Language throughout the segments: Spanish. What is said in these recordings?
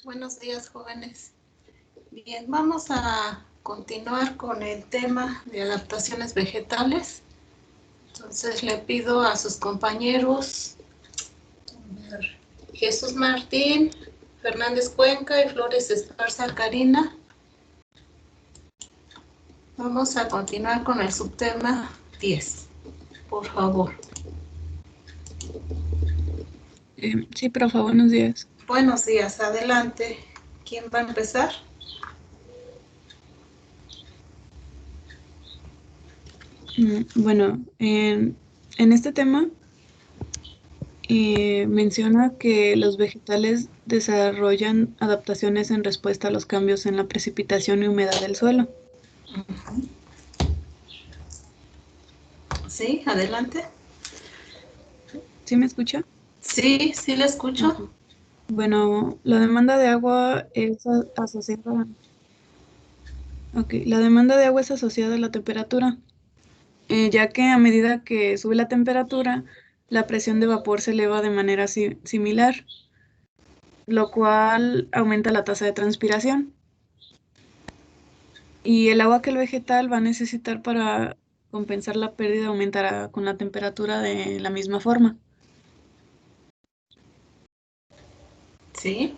Buenos días, jóvenes. Bien, vamos a continuar con el tema de adaptaciones vegetales. Entonces le pido a sus compañeros Jesús Martín, Fernández Cuenca y Flores Esparza Karina. Vamos a continuar con el subtema 10. Por favor. Sí, profe, buenos días. Buenos días, adelante. ¿Quién va a empezar? Bueno, en este tema menciona que los vegetales desarrollan adaptaciones en respuesta a los cambios en la precipitación y humedad del suelo. Sí, adelante. ¿Sí me escucha? Sí, sí le escucho. Ok. Bueno, la demanda de agua es asociada. Ok, la demanda de agua es asociada a la temperatura, ya que a medida que sube la temperatura, la presión de vapor se eleva de manera similar, lo cual aumenta la tasa de transpiración. Y el agua que el vegetal va a necesitar para compensar la pérdida aumentará con la temperatura de la misma forma. Sí.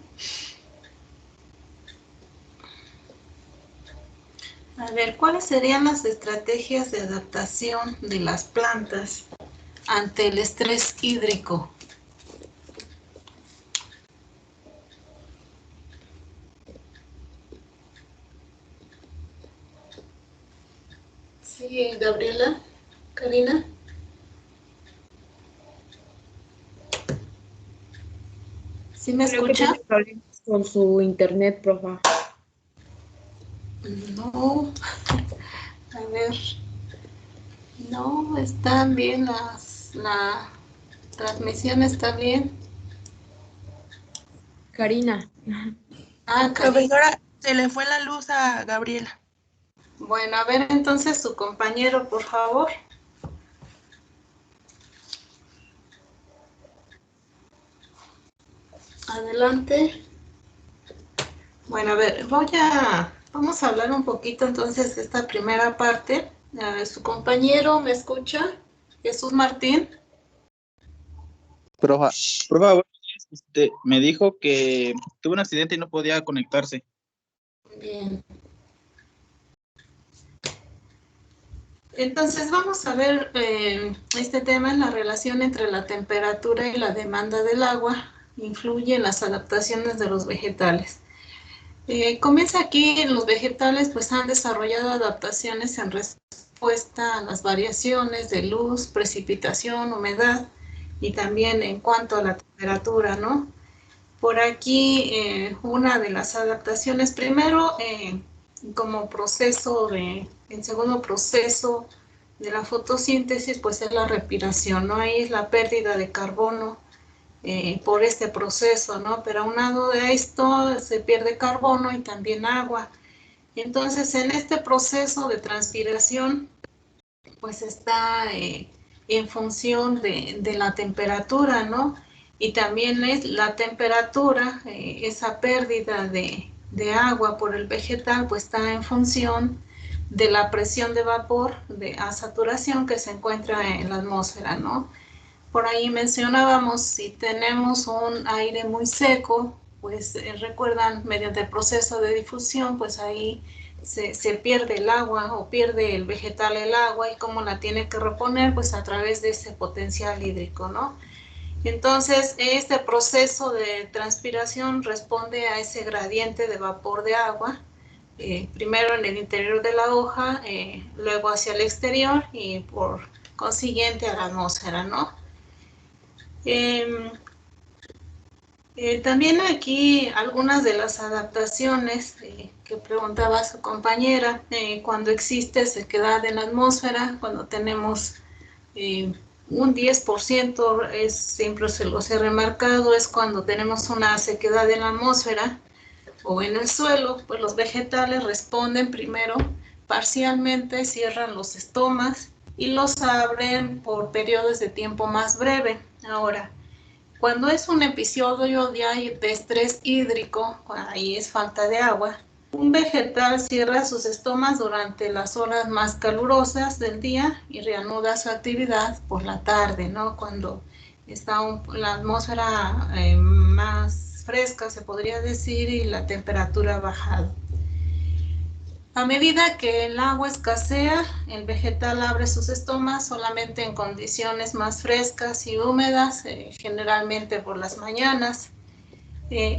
A ver, ¿cuáles serían las estrategias de adaptación de las plantas ante el estrés hídrico? Sí, Gabriela, Karina. ¿Sí me Creo que escucha? tiene problemas con su internet, profa. No, a ver, no, están bien la transmisión está bien. Karina. Ah, Karina. Profesora, se le fue la luz a Gabriela. Bueno, a ver entonces su compañero, por favor. Adelante. Bueno, a ver, vamos a hablar un poquito entonces de esta primera parte. A ver, su compañero, ¿me escucha? Jesús Martín. Profa, me dijo que tuvo un accidente y no podía conectarse. Bien. Entonces vamos a ver este tema en la relación entre la temperatura y la demanda del agua. Influye en las adaptaciones de los vegetales. Comienza aquí, los vegetales pues han desarrollado adaptaciones en respuesta a las variaciones de luz, precipitación, humedad y también en cuanto a la temperatura, ¿no? Por aquí una de las adaptaciones, primero como proceso el segundo proceso de la fotosíntesis pues es la respiración, ¿no? Ahí es la pérdida de carbono por este proceso, ¿no? Pero aunado de esto se pierde carbono y también agua. Entonces, en este proceso de transpiración, pues está en función de la temperatura, ¿no? Y también es la temperatura, esa pérdida de agua por el vegetal, pues está en función de la presión de vapor a saturación que se encuentra en la atmósfera, ¿no? Por ahí mencionábamos, si tenemos un aire muy seco, pues recuerdan, mediante el proceso de difusión, pues ahí se pierde el agua o pierde el vegetal el agua y cómo la tiene que reponer, pues a través de ese potencial hídrico, ¿no? Entonces, este proceso de transpiración responde a ese gradiente de vapor de agua, primero en el interior de la hoja, luego hacia el exterior y por consiguiente a la atmósfera, ¿no? También aquí algunas de las adaptaciones que preguntaba su compañera, cuando existe sequedad en la atmósfera, cuando tenemos un 10%, siempre se los he remarcado, es cuando tenemos una sequedad en la atmósfera o en el suelo, pues los vegetales responden primero parcialmente, cierran los estomas y los abren por periodos de tiempo más breve. Ahora, Cuando es un episodio de estrés hídrico, ahí es falta de agua, un vegetal cierra sus estomas durante las horas más calurosas del día y reanuda su actividad por la tarde, ¿no? Cuando está la atmósfera más fresca, se podría decir, y la temperatura ha bajado. A medida que el agua escasea, el vegetal abre sus estomas solamente en condiciones más frescas y húmedas, generalmente por las mañanas.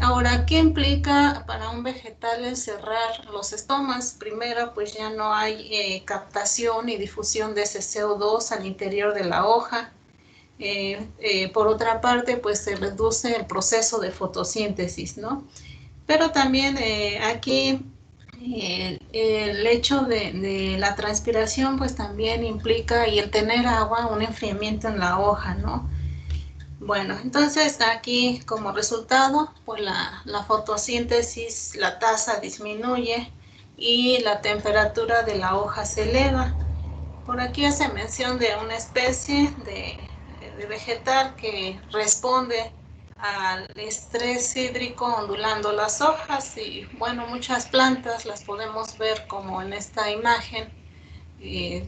Ahora, ¿qué implica para un vegetal el cerrar los estomas? Primero, pues ya no hay captación y difusión de ese CO2 al interior de la hoja. Por otra parte, pues se reduce el proceso de fotosíntesis, ¿no? Pero también aquí el hecho de la transpiración, pues también implica, y el tener agua, un enfriamiento en la hoja, ¿no? Bueno, entonces aquí como resultado, pues la fotosíntesis, la tasa disminuye y la temperatura de la hoja se eleva. Por aquí hace mención de una especie de vegetal que responde al estrés hídrico ondulando las hojas, y bueno, muchas plantas las podemos ver como en esta imagen,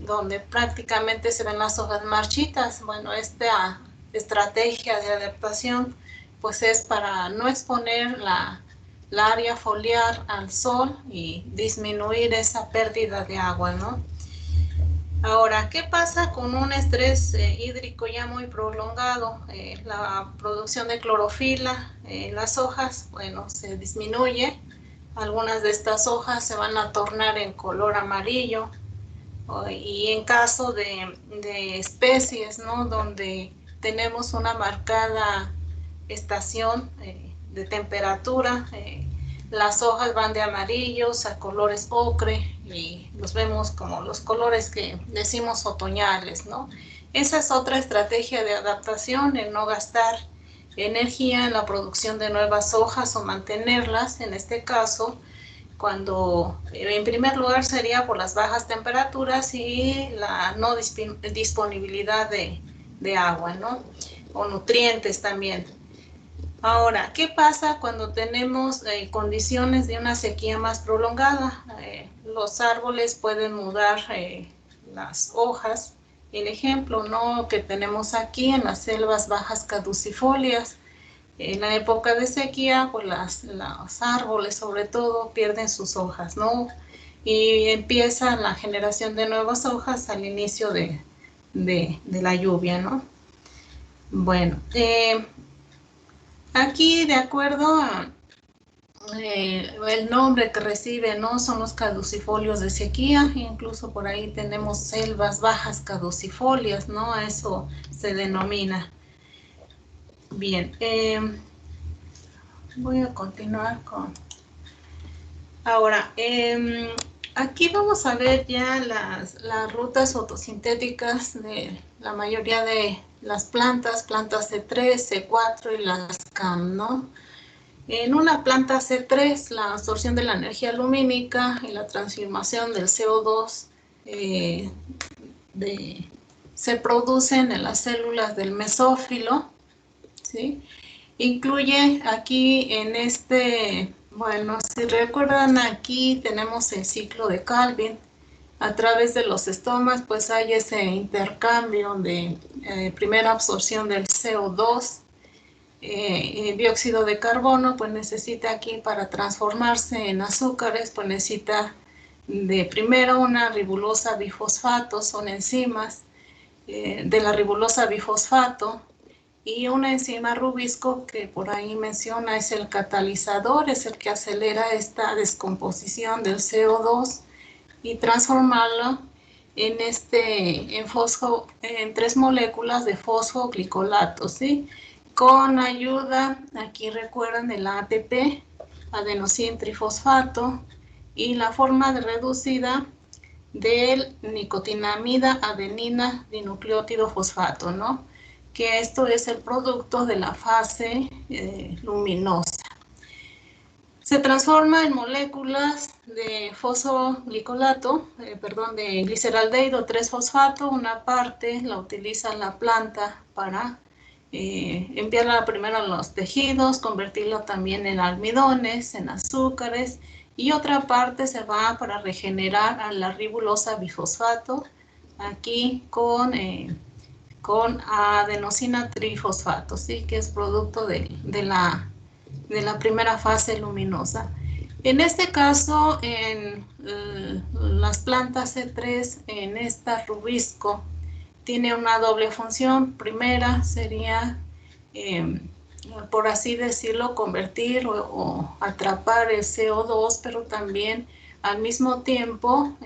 donde prácticamente se ven las hojas marchitas. Bueno, esta estrategia de adaptación pues es para no exponer la área foliar al sol y disminuir esa pérdida de agua, ¿no? Ahora, ¿qué pasa con un estrés hídrico ya muy prolongado? La producción de clorofila en las hojas, bueno, se disminuye. Algunas de estas hojas se van a tornar en color amarillo. Y en caso de especies, ¿no?, donde tenemos una marcada estación de temperatura, las hojas van de amarillos a colores ocre y los vemos como los colores que decimos otoñales, ¿no? Esa es otra estrategia de adaptación, el no gastar energía en la producción de nuevas hojas o mantenerlas, en este caso, cuando en primer lugar sería por las bajas temperaturas y la no disponibilidad de agua, ¿no? O nutrientes también. Ahora, ¿qué pasa cuando tenemos condiciones de una sequía más prolongada? Los árboles pueden mudar las hojas. El ejemplo, ¿no?, que tenemos aquí en las selvas bajas caducifolias. En la época de sequía, pues los árboles sobre todo pierden sus hojas, ¿no? Y empieza la generación de nuevas hojas al inicio de la lluvia, ¿no? Bueno, aquí de acuerdo a el nombre que recibe, ¿no?, son los caducifolios de sequía. Incluso por ahí tenemos selvas bajas caducifolias, ¿no? A eso se denomina. Bien, voy a continuar con... Ahora, aquí vamos a ver ya las rutas fotosintéticas de la mayoría de las plantas C3, C4 y las CAM, ¿no? En una planta C3, la absorción de la energía lumínica y la transformación del CO2 se producen en las células del mesófilo, ¿sí? Incluye aquí en bueno, si recuerdan, aquí tenemos el ciclo de Calvin. A través de los estomas, pues hay ese intercambio de primera absorción del CO2, dióxido de carbono, pues necesita aquí para transformarse en azúcares, pues necesita de primero una ribosa bifosfato, son enzimas de la ribosa bifosfato, y una enzima rubisco que por ahí menciona es el catalizador, es el que acelera esta descomposición del CO2 y transformarlo en en 3 moléculas de fosfoglicolato, ¿sí? Con ayuda, aquí recuerdan, el ATP, adenosín trifosfato, y la forma reducida del nicotinamida adenina dinucleótido fosfato, ¿no?, que esto es el producto de la fase luminosa. Se transforma en moléculas de fosfoglicolato, de gliceraldehído 3-fosfato. Una parte la utiliza la planta para enviarla primero a los tejidos, convertirla también en almidones, en azúcares, y otra parte se va para regenerar a la ribulosa bifosfato, aquí con adenosina trifosfato, ¿sí? Que es producto de la primera fase luminosa. En este caso, en las plantas C3, en esta rubisco, tiene una doble función. Primera sería, por así decirlo, convertir o atrapar el CO2, pero también al mismo tiempo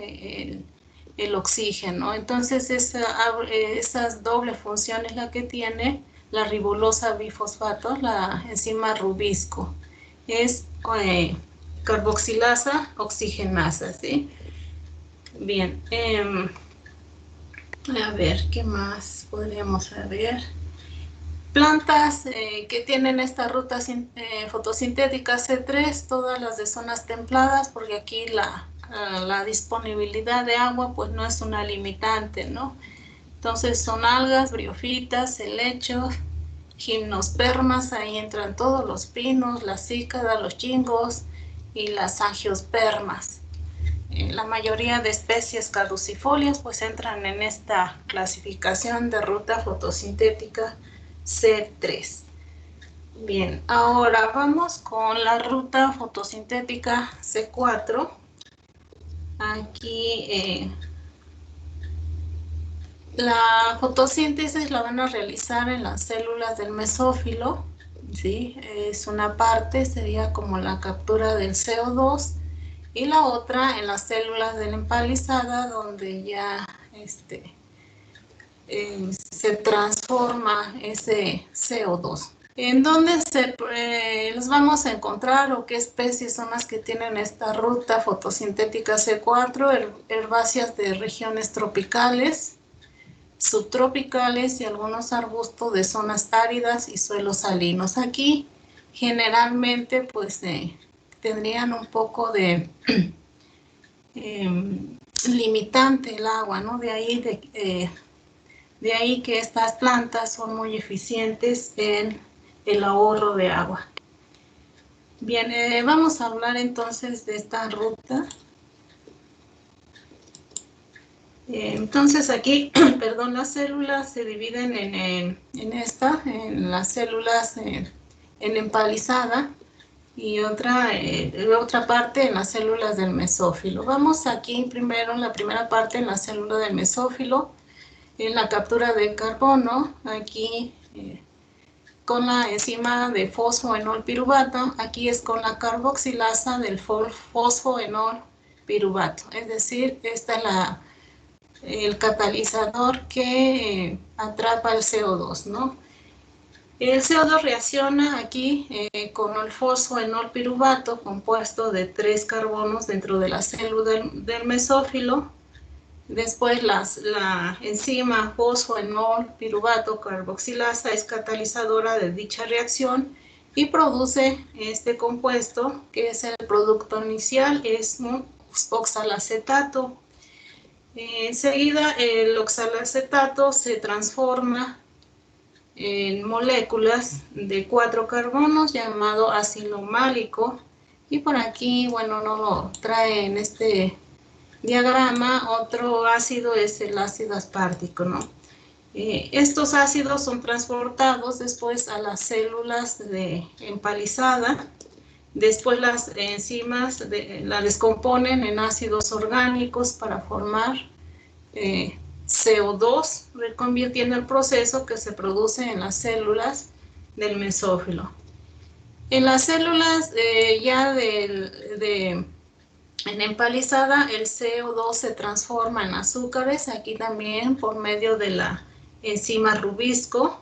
el oxígeno. Entonces, esas doble funciones la que tiene la ribulosa bifosfato, la enzima rubisco. Es carboxilasa oxigenasa, ¿sí? Bien. A ver, ¿qué más podríamos saber? Plantas que tienen esta ruta fotosintética C3, todas las de zonas templadas, porque aquí la disponibilidad de agua pues no es una limitante, ¿no? Entonces son algas, briofitas, helechos, gimnospermas, ahí entran todos los pinos, las cícadas, los chingos y las angiospermas. La mayoría de especies caducifolias pues entran en esta clasificación de ruta fotosintética C3. Bien, ahora vamos con la ruta fotosintética C4. Aquí la fotosíntesis la van a realizar en las células del mesófilo, ¿sí? Es una parte, sería como la captura del CO2, y la otra en las células de la empalizada, donde ya se transforma ese CO2. ¿En dónde los vamos a encontrar o qué especies son las que tienen esta ruta fotosintética C4? Herbáceas de regiones tropicales, subtropicales y algunos arbustos de zonas áridas y suelos salinos. Aquí generalmente pues tendrían un poco de limitante el agua, ¿no? De ahí que estas plantas son muy eficientes en el ahorro de agua. Bien, vamos a hablar entonces de esta ruta. Entonces aquí, perdón, las células se dividen en las células en empalizada, y otra parte en las células del mesófilo. Vamos aquí primero en la primera parte, en la célula del mesófilo, en la captura de carbono, aquí con la enzima de fosfoenol piruvato, aquí es con la carboxilasa del fosfoenol piruvato, es decir, esta es el catalizador que atrapa el CO2, ¿no? El CO2 reacciona aquí con el fosfoenol piruvato, compuesto de 3 carbonos dentro de la célula del mesófilo. Después la enzima fosfoenol piruvato carboxilasa es catalizadora de dicha reacción y produce este compuesto, que es el producto inicial, es un oxalacetato. Enseguida el oxalacetato se transforma en moléculas de 4 carbonos llamado ácido málico, y por aquí, bueno, no lo trae en este diagrama. Otro ácido es el ácido aspartico, ¿no? Estos ácidos son transportados después a las células de empalizada. Después las enzimas la descomponen en ácidos orgánicos para formar CO2, reconvirtiendo el proceso que se produce en las células del mesófilo. En las células ya en empalizada, el CO2 se transforma en azúcares, aquí también por medio de la enzima rubisco.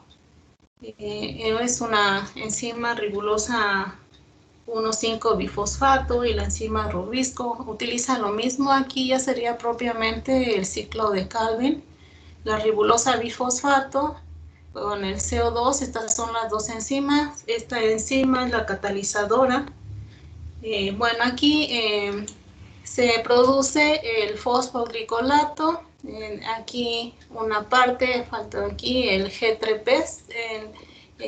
Es una enzima ribulosa 1,5-bifosfato, y la enzima rubisco utiliza lo mismo. Aquí ya sería propiamente el ciclo de Calvin. La ribulosa bifosfato con el CO2, estas son las dos enzimas. Esta enzima es la catalizadora. Bueno, aquí se produce el fosfoglicolato. Aquí una parte, falta aquí el G3P.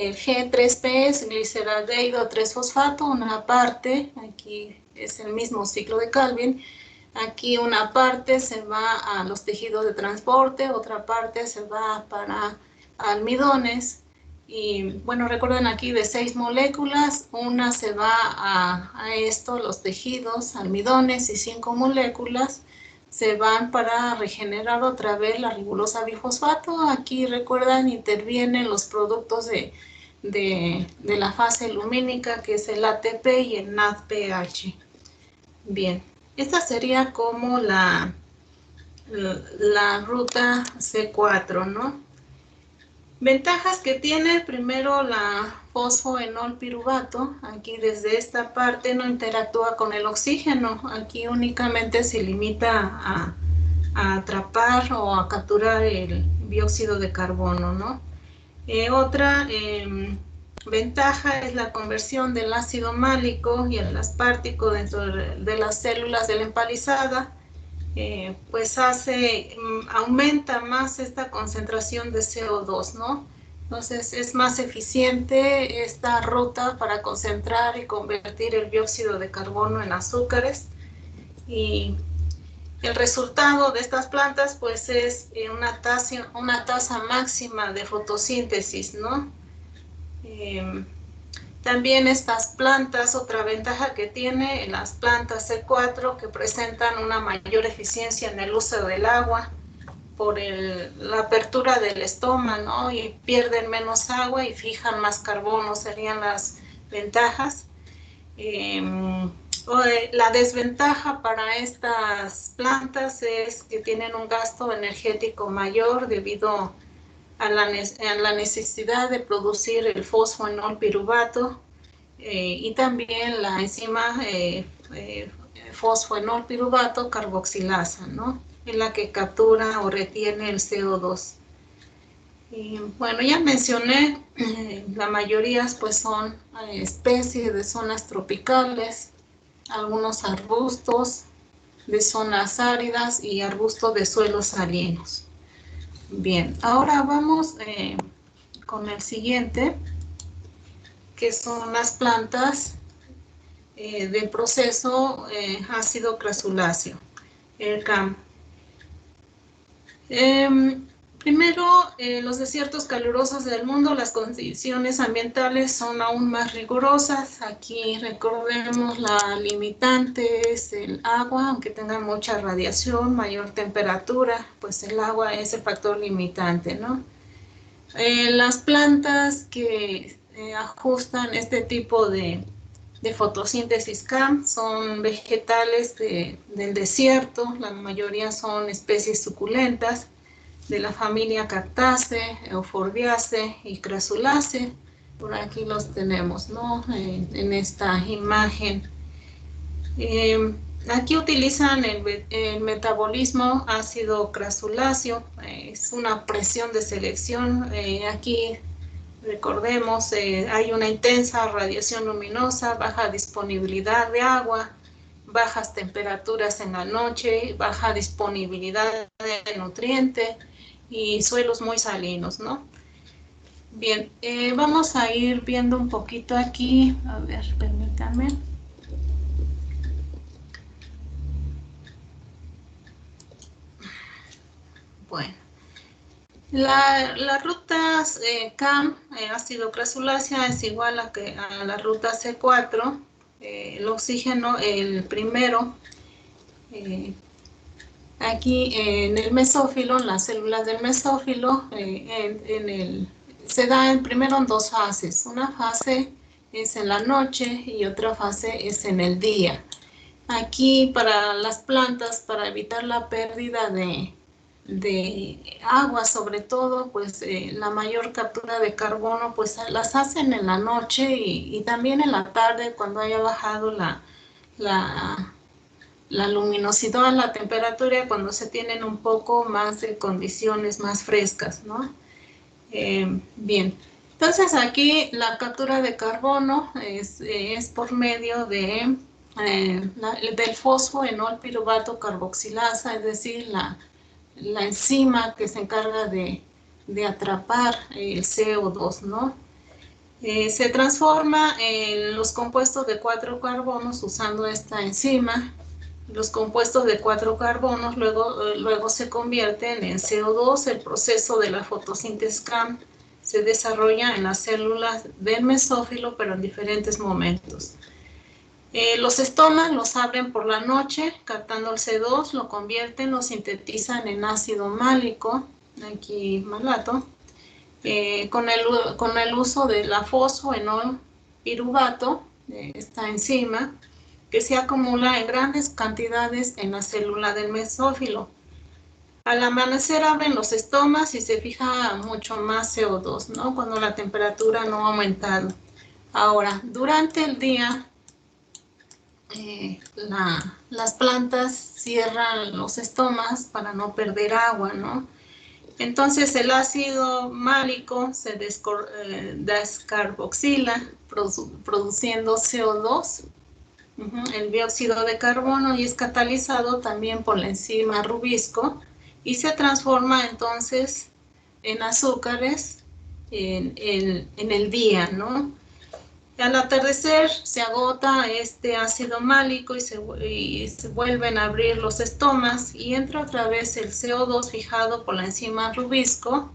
el G3P es gliceraldehído 3-fosfato, una parte, aquí es el mismo ciclo de Calvin, aquí una parte se va a los tejidos de transporte, otra parte se va para almidones, y bueno, recuerden aquí de 6 moléculas, una se va a esto, los tejidos, almidones, y 5 moléculas se van para regenerar otra vez la ribulosa bifosfato. Aquí recuerdan, intervienen los productos de la fase lumínica, que es el ATP y el NADPH. Bien, esta sería como la ruta C4, ¿no? Ventajas que tiene, primero la fosfoenol piruvato, aquí desde esta parte no interactúa con el oxígeno, aquí únicamente se limita a atrapar o a capturar el dióxido de carbono, ¿no? Otra ventaja es la conversión del ácido málico y el aspartico dentro de las células de la empalizada, pues aumenta más esta concentración de CO2, ¿no? Entonces es más eficiente esta ruta para concentrar y convertir el dióxido de carbono en azúcares, y el resultado de estas plantas pues es una tasa máxima de fotosíntesis, ¿no? También estas plantas, otra ventaja que tiene las plantas C4, que presentan una mayor eficiencia en el uso del agua por la apertura del estoma, ¿no? Y pierden menos agua y fijan más carbono, serían las ventajas. La desventaja para estas plantas es que tienen un gasto energético mayor debido a la necesidad de producir el fosfoenol piruvato, y también la enzima fosfoenol piruvato carboxilasa, ¿no? En la que captura o retiene el CO2. Y bueno, ya mencioné, la mayoría pues son especies de zonas tropicales, algunos arbustos de zonas áridas y arbustos de suelos salinos. Bien, ahora vamos con el siguiente, que son las plantas del proceso ácido crasuláceo, el CAM. Primero, los desiertos calurosos del mundo, las condiciones ambientales son aún más rigurosas. Aquí recordemos la limitante es el agua, aunque tenga mucha radiación, mayor temperatura, pues el agua es el factor limitante, ¿no? Las plantas que ajustan este tipo de fotosíntesis CAM son vegetales del desierto, la mayoría son especies suculentas de la familia Cactaceae, Euphorbiaceae y Crasulaceae. Por aquí los tenemos, ¿no? En esta imagen. Aquí utilizan el metabolismo ácido crasuláceo, es una presión de selección. Aquí recordemos, hay una intensa radiación luminosa, baja disponibilidad de agua, bajas temperaturas en la noche, baja disponibilidad de nutriente y suelos muy salinos, ¿no? Bien, vamos a ir viendo un poquito aquí, a ver, permítanme. Bueno, las rutas CAM, ácido crasulácea, es igual a la ruta C4, el oxígeno, el primero, aquí en el mesófilo, en las células del mesófilo, se da primero en dos fases. Una fase es en la noche y otra fase es en el día. Aquí para las plantas, para evitar la pérdida de agua sobre todo, pues la mayor captura de carbono pues las hacen en la noche y también en la tarde cuando haya bajado la luminosidad, la temperatura, cuando se tienen un poco más de condiciones más frescas, ¿no? Bien, entonces aquí la captura de carbono es por medio del fosfoenol piruvato carboxilasa, es decir, la enzima que se encarga de atrapar el CO2, ¿no? Se transforma en los compuestos de 4 carbonos usando esta enzima. Los compuestos de 4 carbonos luego se convierten en CO2. El proceso de la fotosíntesis CAM se desarrolla en las células del mesófilo, pero en diferentes momentos. Los estomas los abren por la noche, captando el C2, lo convierten, lo sintetizan en ácido málico, aquí malato, con el uso de la fosfoenol piruvato, esta enzima, que se acumula en grandes cantidades en la célula del mesófilo. Al amanecer abren los estomas y se fija mucho más CO2, ¿no? Cuando la temperatura no ha aumentado. Ahora, durante el día, las plantas cierran los estomas para no perder agua, ¿no? Entonces el ácido málico se descarboxila, produciendo CO2, el dióxido de carbono, y es catalizado también por la enzima rubisco y se transforma entonces en azúcares en el día, ¿no? Al atardecer se agota este ácido málico y se vuelven a abrir los estomas y entra otra vez el CO2 fijado por la enzima rubisco.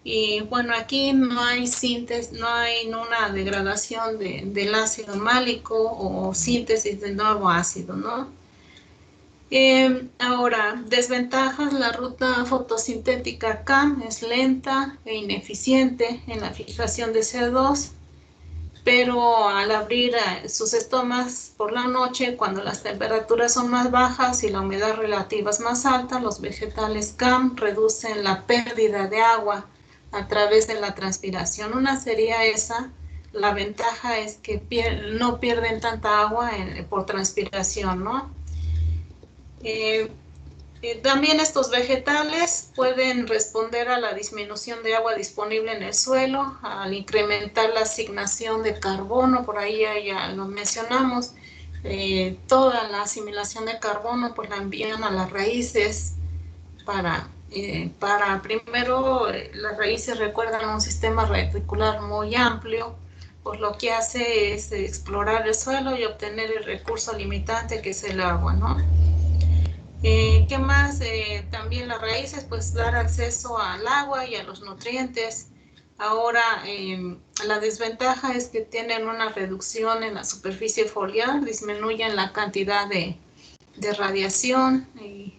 Y bueno, aquí no hay síntesis, no hay una degradación del ácido málico o síntesis de nuevo ácido, ¿no? Ahora, desventajas: la ruta fotosintética CAM es lenta e ineficiente en la fijación de CO2, pero al abrir sus estomas por la noche, cuando las temperaturas son más bajas y la humedad relativa es más alta, los vegetales CAM reducen la pérdida de agua a través de la transpiración. Una sería esa. La ventaja es que no pierden tanta agua por transpiración, ¿no? También estos vegetales pueden responder a la disminución de agua disponible en el suelo, al incrementar la asignación de carbono. Por ahí ya lo mencionamos. Toda la asimilación de carbono pues la envían a las raíces para primero, las raíces recuerdan un sistema reticular muy amplio, pues lo que hace es explorar el suelo y obtener el recurso limitante que es el agua, ¿no? ¿Qué más? También las raíces, pues dar acceso al agua y a los nutrientes. Ahora, la desventaja es que tienen una reducción en la superficie foliar, disminuyen la cantidad de radiación. Y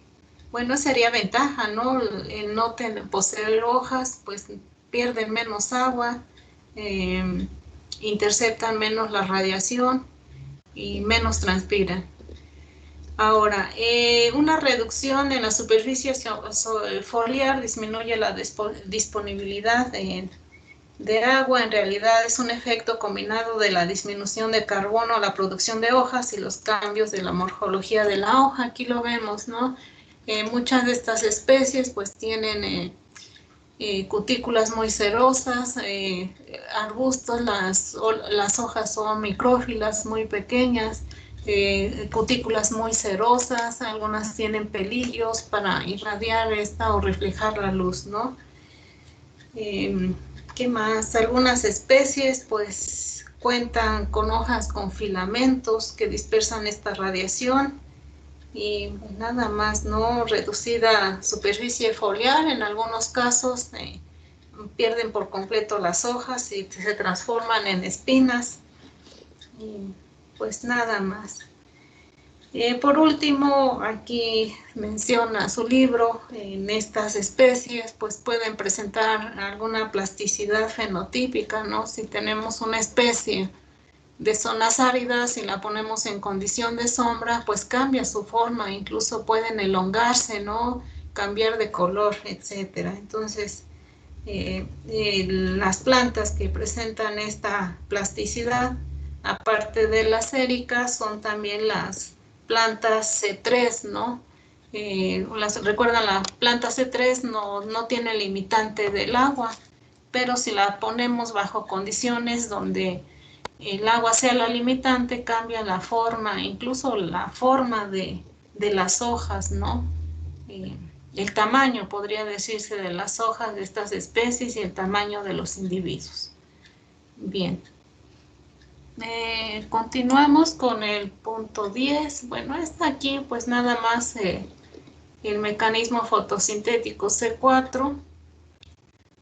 bueno, sería ventaja, ¿no? El no poseer hojas, pues pierden menos agua, interceptan menos la radiación y menos transpiran. Ahora, una reducción en la superficie foliar disminuye la disponibilidad de agua. En realidad es un efecto combinado de la disminución de carbono, la producción de hojas y los cambios de la morfología de la hoja. Aquí lo vemos, ¿no? Muchas de estas especies pues tienen cutículas muy cerosas, arbustos, las hojas son micrófilas muy pequeñas, cutículas muy cerosas, algunas tienen pelillos para irradiar esta o reflejar la luz, ¿no? ¿Qué más? Algunas especies pues cuentan con hojas con filamentos que dispersan esta radiación. Y nada más, ¿no? Reducida superficie foliar, en algunos casos pierden por completo las hojas y se transforman en espinas. Y pues nada más. Por último, aquí menciona su libro. En estas especies pues pueden presentar alguna plasticidad fenotípica, ¿no? Si tenemos una especie de zonas áridas y la ponemos en condición de sombra, pues cambia su forma, incluso pueden elongarse, ¿no? Cambiar de color, etcétera. Entonces, las plantas que presentan esta plasticidad, aparte de las éricas, son también las plantas C3, ¿no? Recuerdan, la planta C3 no tiene limitante del agua, pero si la ponemos bajo condiciones donde el agua sea la limitante, cambia la forma, incluso la forma de las hojas, ¿no? El tamaño, podría decirse, de las hojas de estas especies y el tamaño de los individuos. Bien. Continuamos con el punto 10. Bueno, está aquí pues nada más el mecanismo fotosintético C4.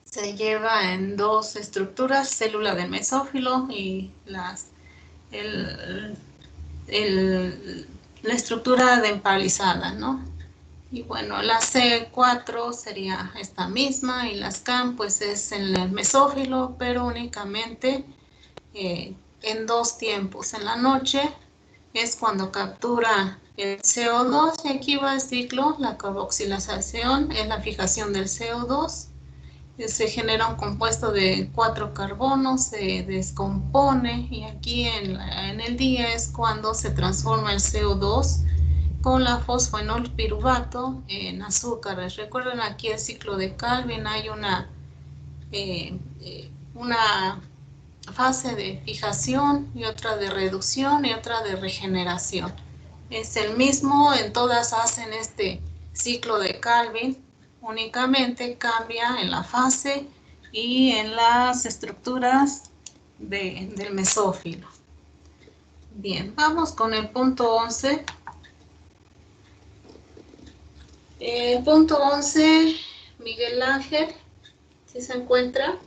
Se lleva en dos estructuras, célula de mesófilo y la estructura de empalizada, ¿no? Y bueno, la C4 sería esta misma y la SCAM pues es en el mesófilo, pero únicamente en dos tiempos. En la noche es cuando captura el CO2 y aquí va el ciclo, la carboxilación es la fijación del CO2. Se genera un compuesto de 4 carbonos, se descompone y aquí en el día es cuando se transforma el CO2 con la fosfenol piruvato en azúcares. Recuerden aquí el ciclo de Calvin, hay una fase de fijación y otra de reducción y otra de regeneración. Es el mismo, en todas hacen este ciclo de Calvin, únicamente cambia en la fase y en las estructuras del mesófilo. Bien, vamos con el punto 11. Punto 11, Miguel Ángel, ¿sí se encuentra?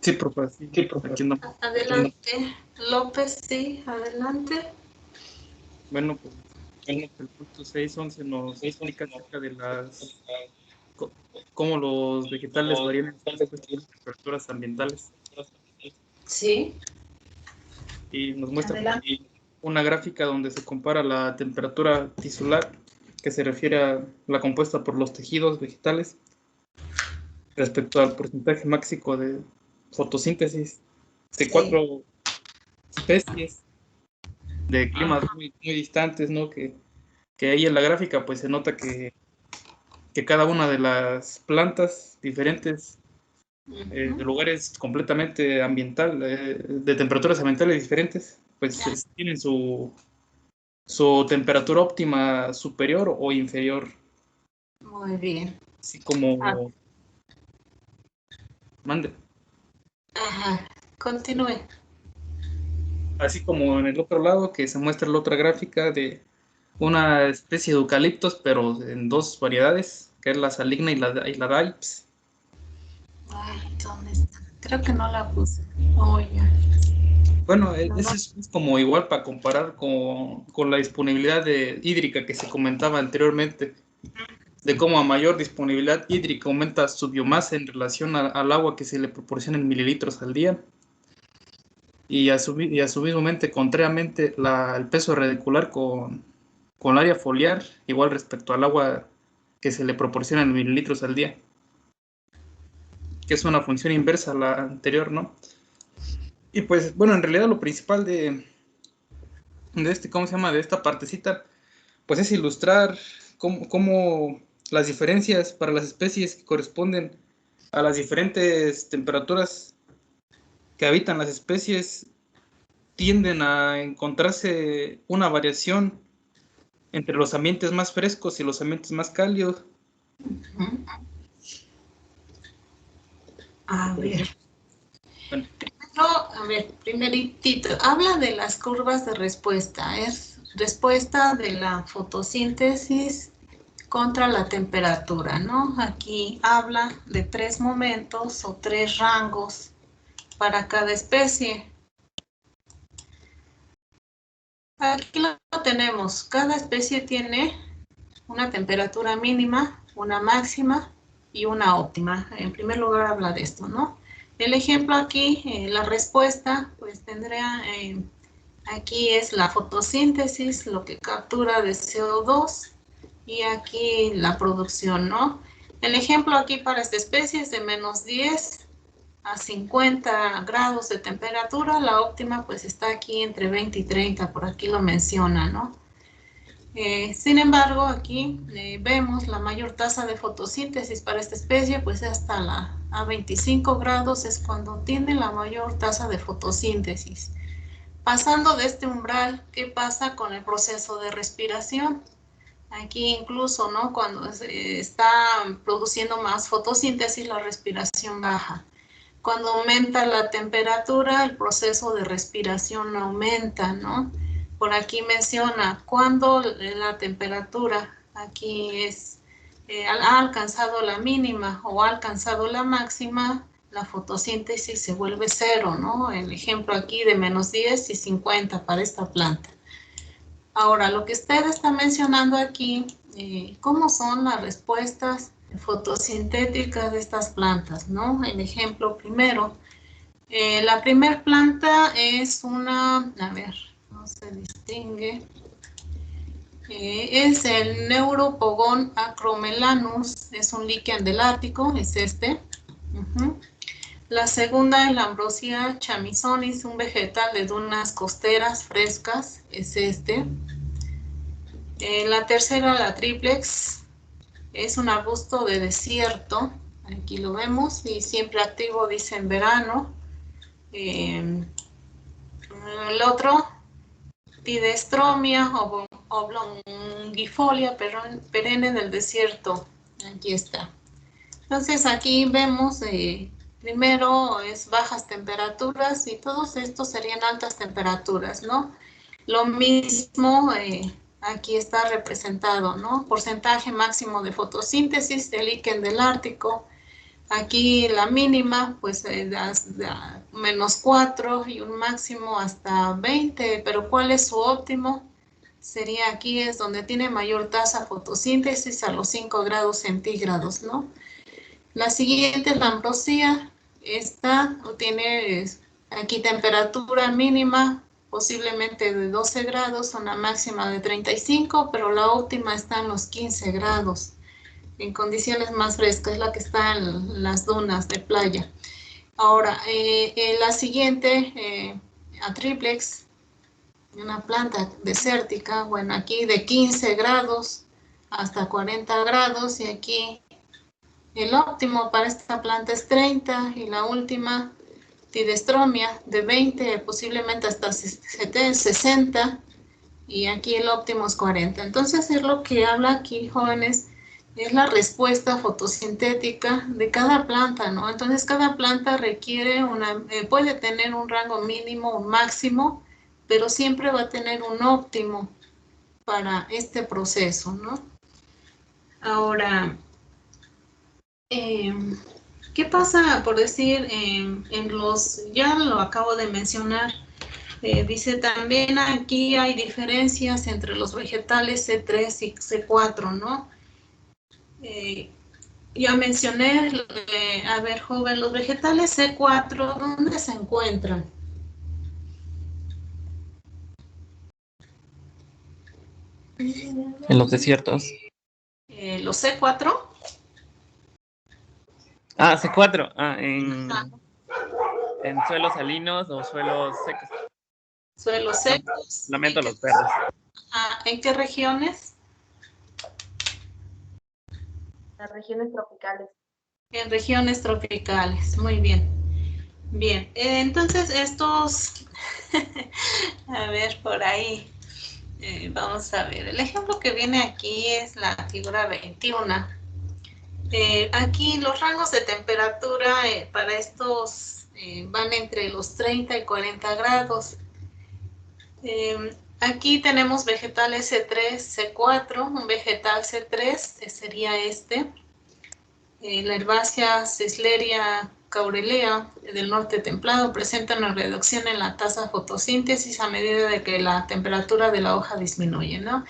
Sí, profe, sí, aquí no. Adelante, López, sí, adelante. Bueno, pues el punto 6.11 nos explica acerca de cómo los vegetales varían en las temperaturas ambientales. Sí. Y nos muestra Adelante. una gráfica donde se compara la temperatura tisular, que se refiere a la compuesta por los tejidos vegetales, respecto al porcentaje máximo de fotosíntesis de 4 especies de climas muy distantes, ¿no? Que ahí en la gráfica pues se nota que cada una de las plantas diferentes, de lugares completamente ambiental, de temperaturas ambientales diferentes, pues tienen su temperatura óptima superior o inferior. Muy bien. Así como... Mande. Ajá, continúe. Así como en el otro lado, que se muestra la otra gráfica de una especie de eucaliptos, pero en dos variedades, que es la saligna y la Daips. Ay, ¿dónde está? Creo que no la puse. Oh, ya. Bueno, eso es como igual para comparar con la disponibilidad hídrica que se comentaba anteriormente, de cómo a mayor disponibilidad hídrica aumenta su biomasa en relación al agua que se le proporciona en mililitros al día. Y a su mismamente, contrariamente, el peso radicular con el área foliar, igual respecto al agua que se le proporciona en mililitros al día, que es una función inversa a la anterior, ¿no? Y pues, bueno, en realidad lo principal de ¿cómo se llama? De esta partecita, pues es ilustrar cómo las diferencias para las especies que corresponden a las diferentes temperaturas que habitan las especies tienden a encontrarse una variación entre los ambientes más frescos y los ambientes más cálidos. A ver. Bueno. Primeritito, habla de las curvas de respuesta. Es respuesta de la fotosíntesis contra la temperatura, ¿no? Aquí habla de 3 momentos o 3 rangos para cada especie. Aquí lo tenemos. Cada especie tiene una temperatura mínima, una máxima y una óptima. En primer lugar habla de esto, ¿no? El ejemplo aquí, la respuesta, pues tendría, aquí es la fotosíntesis, lo que captura de CO2, y aquí la producción, ¿no? El ejemplo aquí para esta especie es de menos 10 a 50 grados de temperatura, la óptima pues está aquí entre 20 y 30, por aquí lo menciona, ¿no? Sin embargo, aquí vemos la mayor tasa de fotosíntesis para esta especie, pues hasta a 25 grados es cuando tiene la mayor tasa de fotosíntesis. Pasando de este umbral, ¿qué pasa con el proceso de respiración? Aquí incluso, ¿no? Cuando se está produciendo más fotosíntesis, la respiración baja. Cuando aumenta la temperatura, el proceso de respiración aumenta, ¿no? Por aquí menciona, cuando la temperatura aquí ha alcanzado la mínima o ha alcanzado la máxima, la fotosíntesis se vuelve cero, ¿no? El ejemplo aquí de -10 y 50 para esta planta. Ahora, lo que usted está mencionando aquí, ¿cómo son las respuestas fotosintéticas de estas plantas, ¿no? El ejemplo primero, la primer planta es una, a ver, no se distingue, es el Neuropogon acromelanus, es un líquen del Ártico, es este. La segunda es la Ambrosia chamisonis, un vegetal de dunas costeras frescas, es este. La tercera, la Triplex, es un arbusto de desierto, aquí lo vemos, y siempre activo, dice en verano. El otro, Pidestromia oblongifolia, perenne del desierto, aquí está. Entonces aquí vemos, primero es bajas temperaturas y todos estos serían altas temperaturas, ¿no? Lo mismo, aquí está representado, ¿no? Porcentaje máximo de fotosíntesis del líquen del Ártico. Aquí la mínima, pues -4 y un máximo hasta 20, pero ¿cuál es su óptimo? Sería aquí es donde tiene mayor tasa fotosíntesis a los 5 grados centígrados, ¿no? La siguiente es la Ambrosia. Esta tiene aquí temperatura mínima, posiblemente de 12 grados, una máxima de 35, pero la óptima está en los 15 grados. En condiciones más frescas, es la que está en las dunas de playa. Ahora, la siguiente, Atriplex, una planta desértica, bueno, aquí de 15 grados hasta 40 grados, y aquí el óptimo para esta planta es 30, y la última, Pidestromia, de 20, posiblemente hasta 60, y aquí el óptimo es 40. Entonces, es lo que habla aquí, jóvenes, es la respuesta fotosintética de cada planta, ¿no? Entonces, cada planta requiere puede tener un rango mínimo, un máximo, pero siempre va a tener un óptimo para este proceso, ¿no? Ahora, ¿qué pasa, por decir, ya lo acabo de mencionar, dice también aquí hay diferencias entre los vegetales C3 y C4, ¿no? Ya mencioné, a ver, joven, los vegetales C4, ¿dónde se encuentran? En los desiertos. ¿Los C4? Ah, C4. En suelos salinos o suelos secos. Suelos secos. Lamento a los perros. ¿En qué regiones? Las regiones tropicales. En regiones tropicales, muy bien. Bien, entonces estos, a ver, por ahí, vamos a ver, el ejemplo que viene aquí es la figura 21. Aquí los rangos de temperatura para estos van entre los 30 y 40 grados. Aquí tenemos vegetales C3, C4, un vegetal C3 sería este. La herbácea Cesleria caurelea del norte templado presenta una reducción en la tasa de fotosíntesis a medida de que la temperatura de la hoja disminuye, ¿no?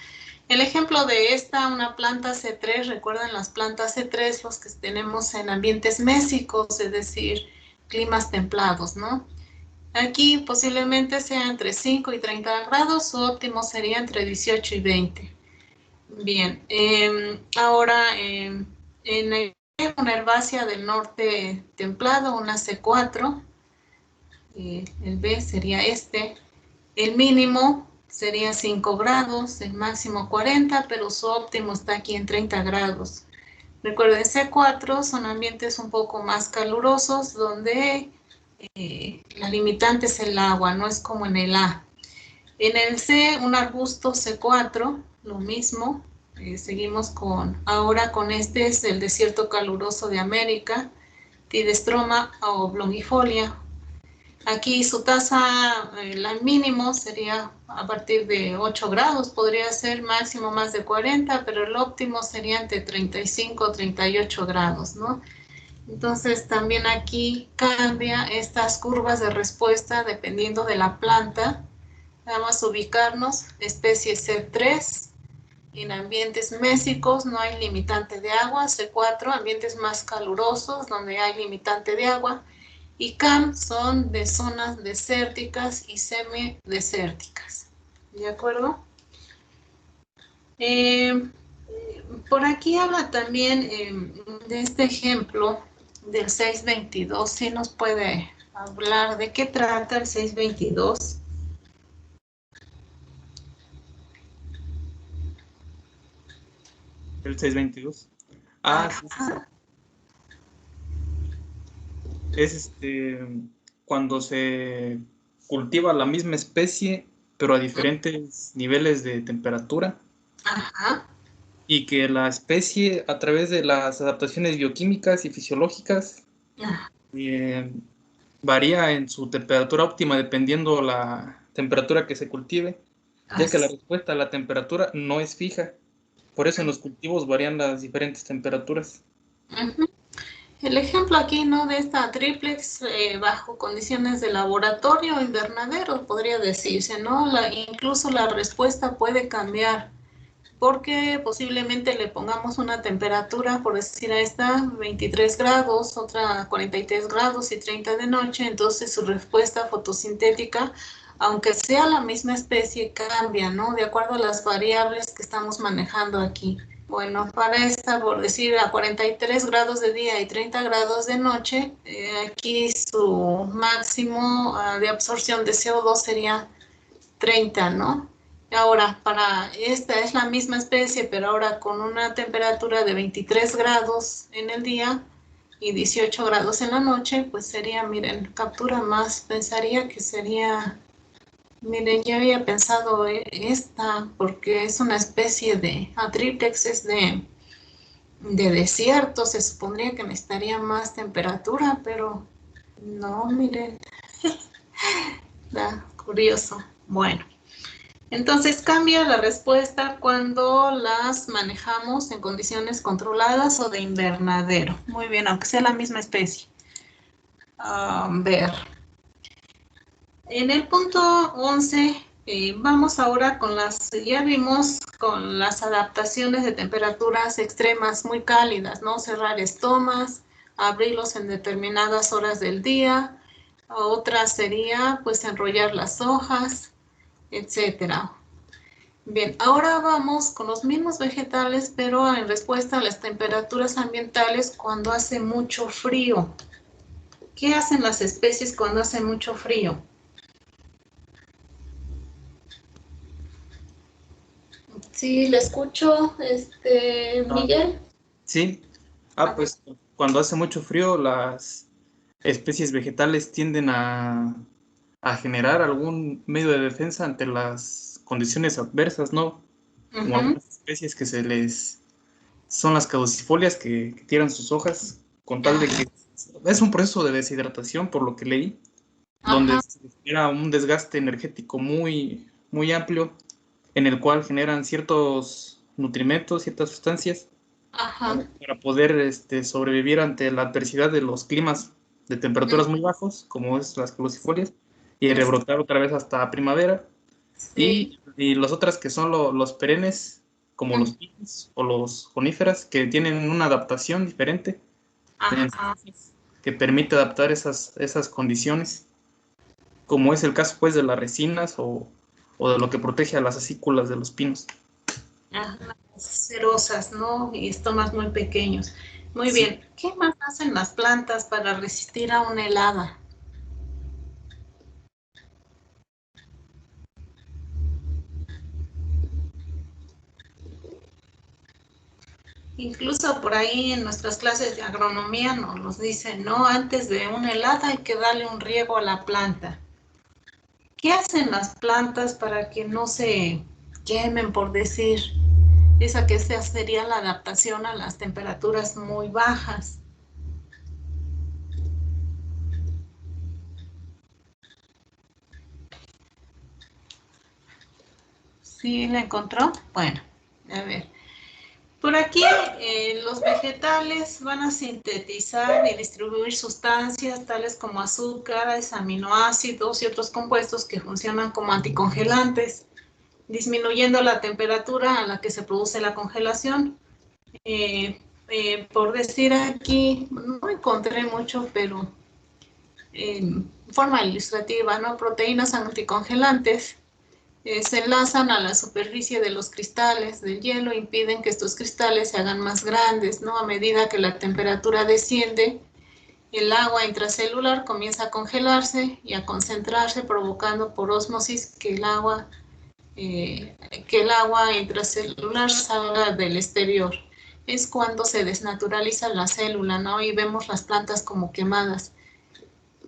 El ejemplo de una planta C3, recuerden las plantas C3, los que tenemos en ambientes mésicos, es decir, climas templados, ¿no? Aquí posiblemente sea entre 5 y 30 grados, su óptimo sería entre 18 y 20. Bien, ahora en una herbácea del norte templado, una C4, el B sería este, el mínimo sería 5 grados, el máximo 40, pero su óptimo está aquí en 30 grados. Recuerden, C4 son ambientes un poco más calurosos, donde la limitante es el agua, no es como en el A. En el C, un arbusto C4, lo mismo. Seguimos ahora con este es el desierto caluroso de América. Tidestroma oblongifolia. Aquí su tasa, la mínimo sería a partir de 8 grados, podría ser máximo más de 40, pero el óptimo sería entre 35 o 38 grados, ¿no? Entonces también aquí cambia estas curvas de respuesta dependiendo de la planta. Vamos a ubicarnos, especie C3, en ambientes mésicos no hay limitante de agua, C4, ambientes más calurosos donde hay limitante de agua, y CAM son de zonas desérticas y semidesérticas. ¿De acuerdo? Por aquí habla también de este ejemplo del 622. ¿Sí nos puede hablar de qué trata el 622? El 622. Ah, sí, sí, sí. Es cuando se cultiva la misma especie, pero a diferentes niveles de temperatura, Ajá. y que la especie, a través de las adaptaciones bioquímicas y fisiológicas, Ajá. varía en su temperatura óptima dependiendo la temperatura que se cultive, ya que la respuesta a la temperatura no es fija. Por eso en los cultivos varían las diferentes temperaturas. Ujú. El ejemplo aquí, ¿no? De esta triplex bajo condiciones de laboratorio o invernadero, podría decirse, ¿no? Incluso la respuesta puede cambiar, porque posiblemente le pongamos una temperatura, por decir a esta, 23 grados, otra 43 grados y 30 de noche, entonces su respuesta fotosintética, aunque sea la misma especie, cambia, ¿no? De acuerdo a las variables que estamos manejando aquí. Bueno, para esta, por decir, a 43 grados de día y 30 grados de noche, aquí su máximo de absorción de CO2 sería 30, ¿no? Ahora, para esta es la misma especie, pero ahora con una temperatura de 23 grados en el día y 18 grados en la noche, pues sería, miren, captura más, pensaría que sería, miren, yo había pensado esta, porque es una especie de, triplex es de desierto, se supondría que necesitaría más temperatura, pero no, miren, da curioso. Bueno. Entonces cambia la respuesta cuando las manejamos en condiciones controladas o de invernadero. Muy bien, aunque sea la misma especie. Ver. En el punto 11, vamos ahora con ya vimos con las adaptaciones de temperaturas extremas muy cálidas, ¿no? Cerrar estomas, abrirlos en determinadas horas del día. Otra sería, pues, enrollar las hojas, etcétera. Bien, ahora vamos con los mismos vegetales, pero en respuesta a las temperaturas ambientales cuando hace mucho frío. ¿Qué hacen las especies cuando hace mucho frío? Sí, le escucho, Miguel. Sí. Pues cuando hace mucho frío, las especies vegetales tienden a generar algún medio de defensa ante las condiciones adversas, ¿no? Como algunas especies que son las caducifolias que tiran sus hojas con tal de que es un proceso de deshidratación, por lo que leí, donde se genera un desgaste energético muy, muy amplio, en el cual generan ciertos nutrimentos, ciertas sustancias, para poder sobrevivir ante la adversidad de los climas de temperaturas muy bajos, como es las caducifolias, y rebrotar otra vez hasta primavera. Sí. Y las otras que son los perennes, como los pinos o los coníferas, que tienen una adaptación diferente, que permite adaptar esas condiciones, como es el caso pues de las resinas o de lo que protege a las acículas de los pinos. Cerosas, ¿no? Y estomas muy pequeños. Muy bien. ¿Qué más hacen las plantas para resistir a una helada? Incluso por ahí en nuestras clases de agronomía nos dicen, no, antes de una helada hay que darle un riego a la planta. ¿Qué hacen las plantas para que no se quemen, por decir? Esa que sería la adaptación a las temperaturas muy bajas. ¿Sí la encontró? Bueno, a ver. Por aquí los vegetales van a sintetizar y distribuir sustancias tales como azúcares, aminoácidos y otros compuestos que funcionan como anticongelantes, disminuyendo la temperatura a la que se produce la congelación. Por decir aquí, no encontré mucho, pero en forma ilustrativa, ¿no? Proteínas anticongelantes se enlazan a la superficie de los cristales del hielo, impiden que estos cristales se hagan más grandes, ¿no? A medida que la temperatura desciende, el agua intracelular comienza a congelarse y a concentrarse, provocando por ósmosis que el agua intracelular salga del exterior. Es cuando se desnaturaliza la célula, ¿no? Y vemos las plantas como quemadas.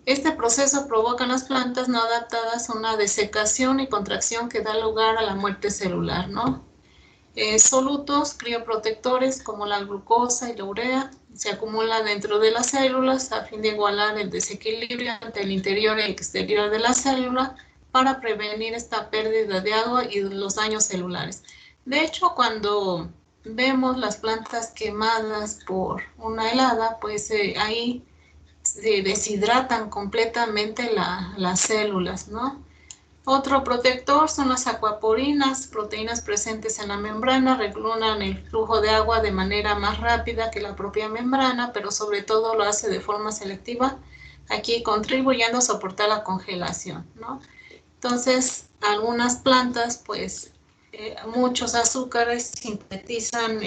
Este proceso provoca en las plantas no adaptadas una desecación y contracción que da lugar a la muerte celular, ¿no? Solutos crioprotectores como la glucosa y la urea se acumulan dentro de las células a fin de igualar el desequilibrio entre el interior y el exterior de la célula para prevenir esta pérdida de agua y los daños celulares. De hecho, cuando vemos las plantas quemadas por una helada, pues ahí se deshidratan completamente las células, ¿no? Otro protector son las acuaporinas, proteínas presentes en la membrana, regulan el flujo de agua de manera más rápida que la propia membrana, pero sobre todo lo hace de forma selectiva, aquí contribuyendo a soportar la congelación, ¿no? Entonces, algunas plantas, pues, muchos azúcares sintetizan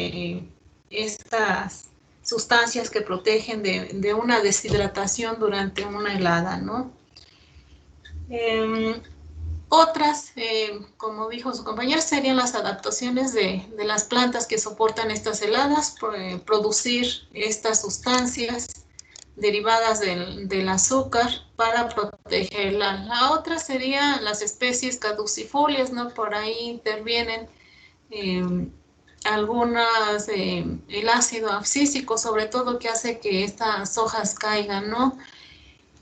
estas sustancias que protegen de una deshidratación durante una helada, ¿no? Otras, como dijo su compañero, serían las adaptaciones de las plantas que soportan estas heladas, producir estas sustancias derivadas del azúcar para protegerla. La otra sería las especies caducifolias, ¿no? Por ahí intervienen algunas, el ácido abscísico, sobre todo, que hace que estas hojas caigan, ¿no?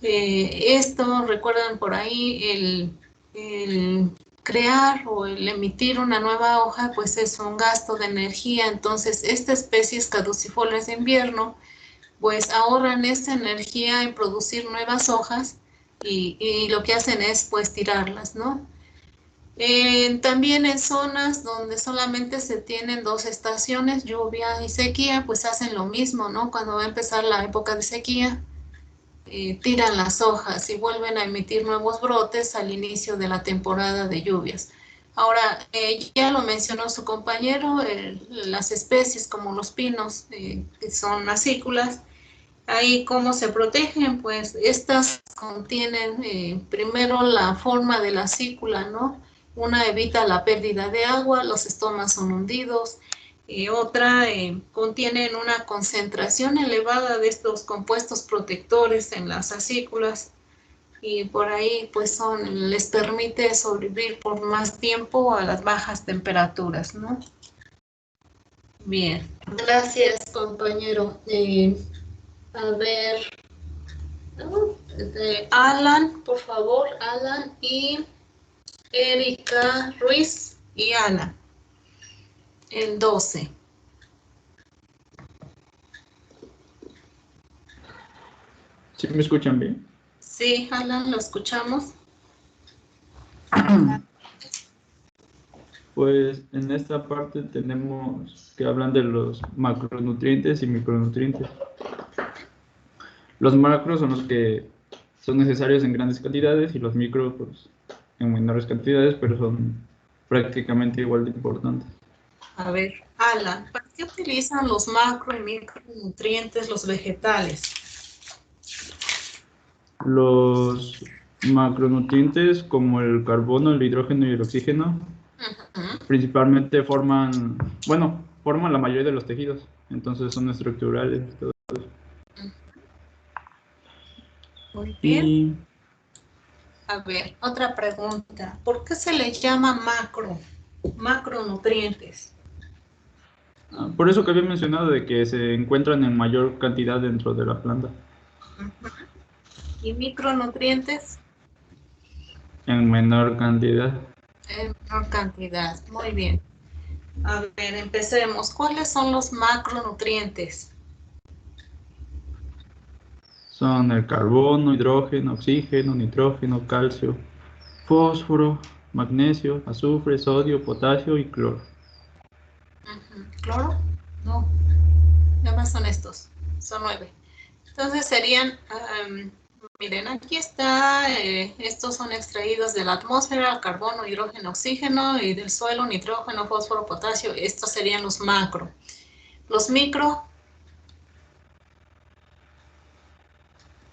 Esto, recuerdan por ahí, el crear o el emitir una nueva hoja, pues es un gasto de energía. Entonces, estas especies caducifolias de invierno, pues ahorran esta energía en producir nuevas hojas y lo que hacen es, pues, tirarlas, ¿no? También en zonas donde solamente se tienen dos estaciones, lluvia y sequía, pues hacen lo mismo, ¿no? Cuando va a empezar la época de sequía, tiran las hojas y vuelven a emitir nuevos brotes al inicio de la temporada de lluvias. Ahora, ya lo mencionó su compañero, las especies como los pinos, que son acículas, ahí cómo se protegen, pues estas contienen primero la forma de la acícula, ¿no? Una evita la pérdida de agua, los estomas son hundidos, otra contienen una concentración elevada de estos compuestos protectores en las acículas y por ahí pues les permite sobrevivir por más tiempo a las bajas temperaturas, ¿no? Bien, gracias compañero. A ver, Alan, por favor, Alan y Erika Ruiz y Ana. El 12. ¿Sí me escuchan bien? Sí, Alan, lo escuchamos. Pues en esta parte tenemos que hablan de los macronutrientes y micronutrientes. Los macros son los que son necesarios en grandes cantidades y los micros pues, en menores cantidades, pero son prácticamente igual de importantes. A ver, Alan, ¿para qué utilizan los macro y micronutrientes los vegetales? Los macronutrientes como el carbono, el hidrógeno y el oxígeno principalmente forman la mayoría de los tejidos, entonces son estructurales. Todo eso. Muy bien. Y a ver, otra pregunta. ¿Por qué se les llama macronutrientes? por eso que había mencionado de que se encuentran en mayor cantidad dentro de la planta. ¿Y micronutrientes? En menor cantidad. En menor cantidad. Muy bien. A ver, empecemos. ¿Cuáles son los macronutrientes? Son el carbono, hidrógeno, oxígeno, nitrógeno, calcio, fósforo, magnesio, azufre, sodio, potasio y cloro. ¿Cloro? No. Nada más son estos. Son 9. Entonces serían, miren, aquí está, estos son extraídos de la atmósfera, carbono, hidrógeno, oxígeno, y del suelo, nitrógeno, fósforo, potasio. Estos serían los macro. Los micro,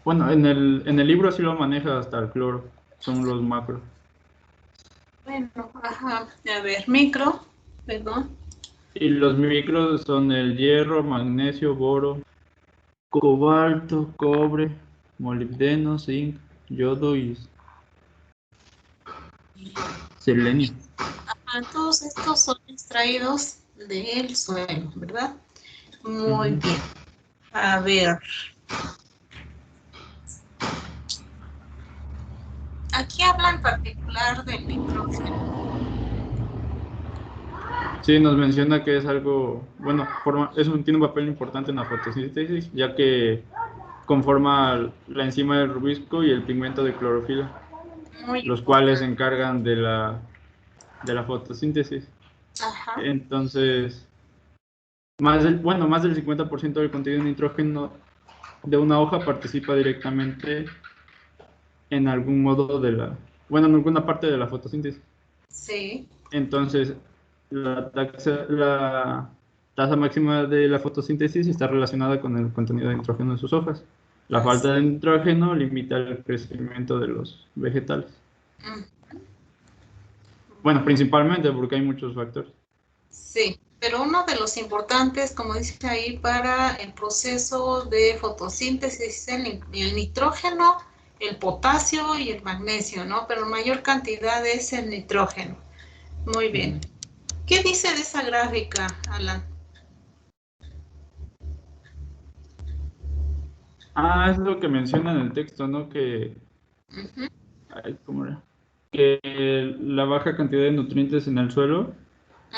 Bueno, en el libro sí lo maneja hasta el cloro, son los macros. bueno, ajá, a ver, micro, perdón. Y los micros son el hierro, magnesio, boro, cobalto, cobre, molibdeno, zinc, yodo y selenio. Todos estos son extraídos del suelo, ¿verdad? Muy bien. A ver. Aquí habla en particular del nitrógeno. Sí, nos menciona que es algo, bueno, tiene un papel importante en la fotosíntesis, ya que conforma la enzima del rubisco y el pigmento de clorofila, Muy los importante. cuales se encargan de la fotosíntesis. Ajá. Entonces, más del 50% del contenido de nitrógeno de una hoja participa directamente en algún modo en alguna parte de la fotosíntesis. Sí. Entonces, la tasa máxima de la fotosíntesis está relacionada con el contenido de nitrógeno en sus hojas. La falta de nitrógeno limita el crecimiento de los vegetales. Bueno, principalmente porque hay muchos factores. Sí, pero uno de los importantes, como dice ahí, para el proceso de fotosíntesis es el nitrógeno, el potasio y el magnesio, ¿no? Pero en mayor cantidad es el nitrógeno. Muy bien. ¿Qué dice de esa gráfica, Alan? Es lo que menciona en el texto, ¿no? Que, ¿cómo era? Que la baja cantidad de nutrientes en el suelo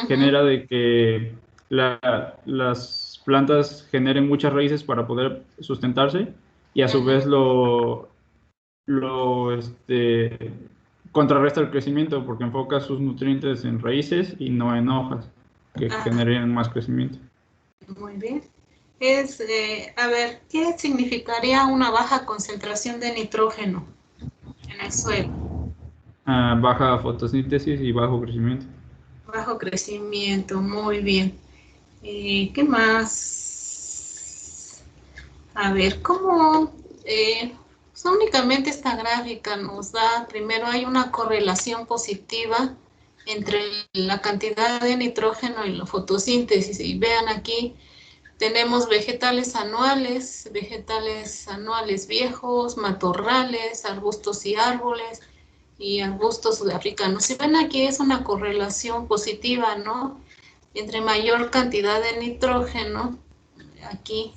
genera de que las plantas generen muchas raíces para poder sustentarse y a su vez contrarresta el crecimiento porque enfoca sus nutrientes en raíces y no en hojas que generen más crecimiento. Muy bien. A ver, ¿qué significaría una baja concentración de nitrógeno en el suelo? Baja fotosíntesis y bajo crecimiento. Bajo crecimiento, muy bien. ¿Qué más? A ver, ¿cómo? Pues únicamente esta gráfica nos da, primero hay una correlación positiva entre la cantidad de nitrógeno y la fotosíntesis. Y vean aquí, tenemos vegetales anuales viejos, matorrales, arbustos y árboles, y arbustos sudafricanos. Si ven aquí es una correlación positiva, ¿no? Entre mayor cantidad de nitrógeno, aquí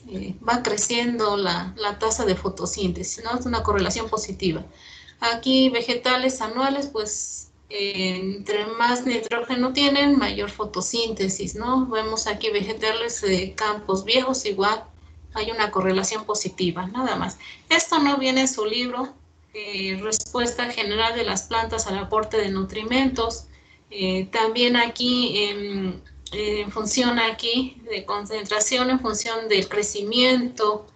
va creciendo la tasa de fotosíntesis, ¿no? Es una correlación positiva. Aquí vegetales anuales, pues entre más nitrógeno tienen, mayor fotosíntesis, ¿no? Vemos aquí vegetales de campos viejos, igual hay una correlación positiva, nada más. Esto no viene en su libro, Respuesta general de las plantas al aporte de nutrimentos. También aquí en función aquí de concentración en función del crecimiento.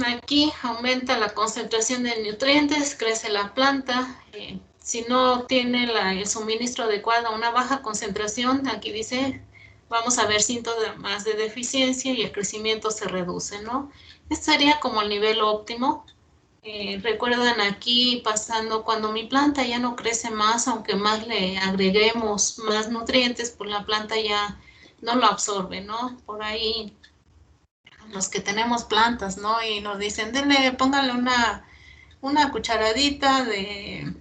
Aquí aumenta la concentración de nutrientes, crece la planta. Si no tiene el suministro adecuado, una baja concentración, aquí dice, vamos a ver síntomas de deficiencia y el crecimiento se reduce, ¿no? Este sería como el nivel óptimo. Recuerdan aquí pasando cuando mi planta ya no crece más, aunque más le agreguemos más nutrientes, pues la planta ya no lo absorbe, ¿no? Por ahí los que tenemos plantas, ¿no? Y nos dicen, póngale una cucharadita de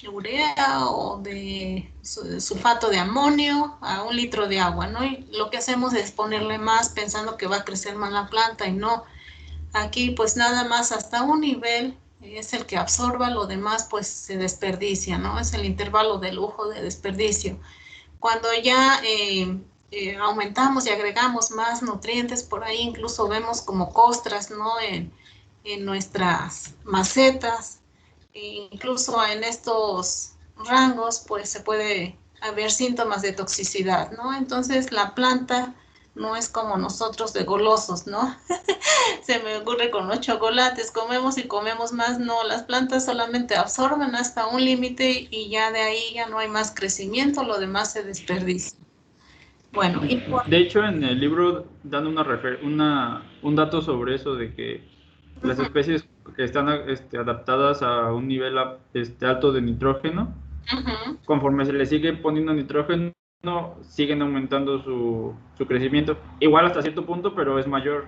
urea o de sulfato de amonio a 1 litro de agua, ¿no? Y lo que hacemos es ponerle más pensando que va a crecer más la planta y no. Aquí pues nada más hasta un nivel es el que absorba, lo demás pues se desperdicia, ¿no? Es el intervalo de lujo de desperdicio. Cuando ya aumentamos y agregamos más nutrientes, por ahí incluso vemos como costras, ¿no? En nuestras macetas, e incluso en estos rangos, pues se puede haber síntomas de toxicidad, ¿no? Entonces la planta no es como nosotros de golosos, ¿no? Se me ocurre con los chocolates, comemos y comemos más, no, las plantas solamente absorben hasta un límite y ya de ahí ya no hay más crecimiento, lo demás se desperdicia. Bueno, y de hecho en el libro dan un dato sobre eso de que las especies que están adaptadas a un nivel alto de nitrógeno, conforme se le sigue poniendo nitrógeno, siguen aumentando su crecimiento. Igual hasta cierto punto, pero es mayor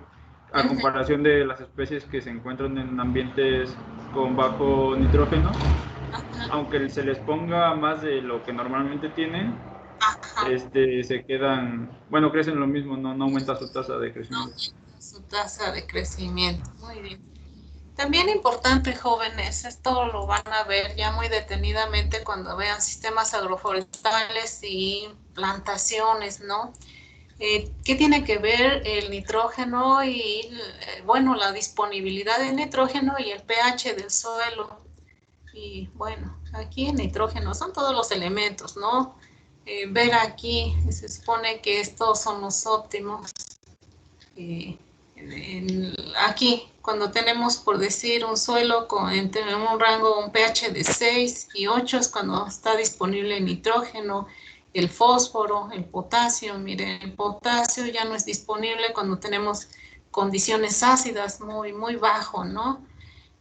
a comparación de las especies que se encuentran en ambientes con bajo nitrógeno. Aunque se les ponga más de lo que normalmente tienen, se quedan, bueno, crecen lo mismo, no aumenta su tasa de crecimiento. No aumenta su tasa de crecimiento, muy bien. También importante, jóvenes, esto lo van a ver ya muy detenidamente cuando vean sistemas agroforestales y plantaciones, ¿no? ¿Qué tiene que ver el nitrógeno y, bueno, la disponibilidad de nitrógeno y el pH del suelo? Y bueno, aquí el nitrógeno son todos los elementos, ¿no? Ver aquí, se supone que estos son los óptimos. Aquí, cuando tenemos, por decir, un suelo entre un rango, un pH de 6 y 8 es cuando está disponible el nitrógeno, el fósforo, el potasio. Miren, el potasio ya no es disponible cuando tenemos condiciones ácidas muy bajo, ¿no?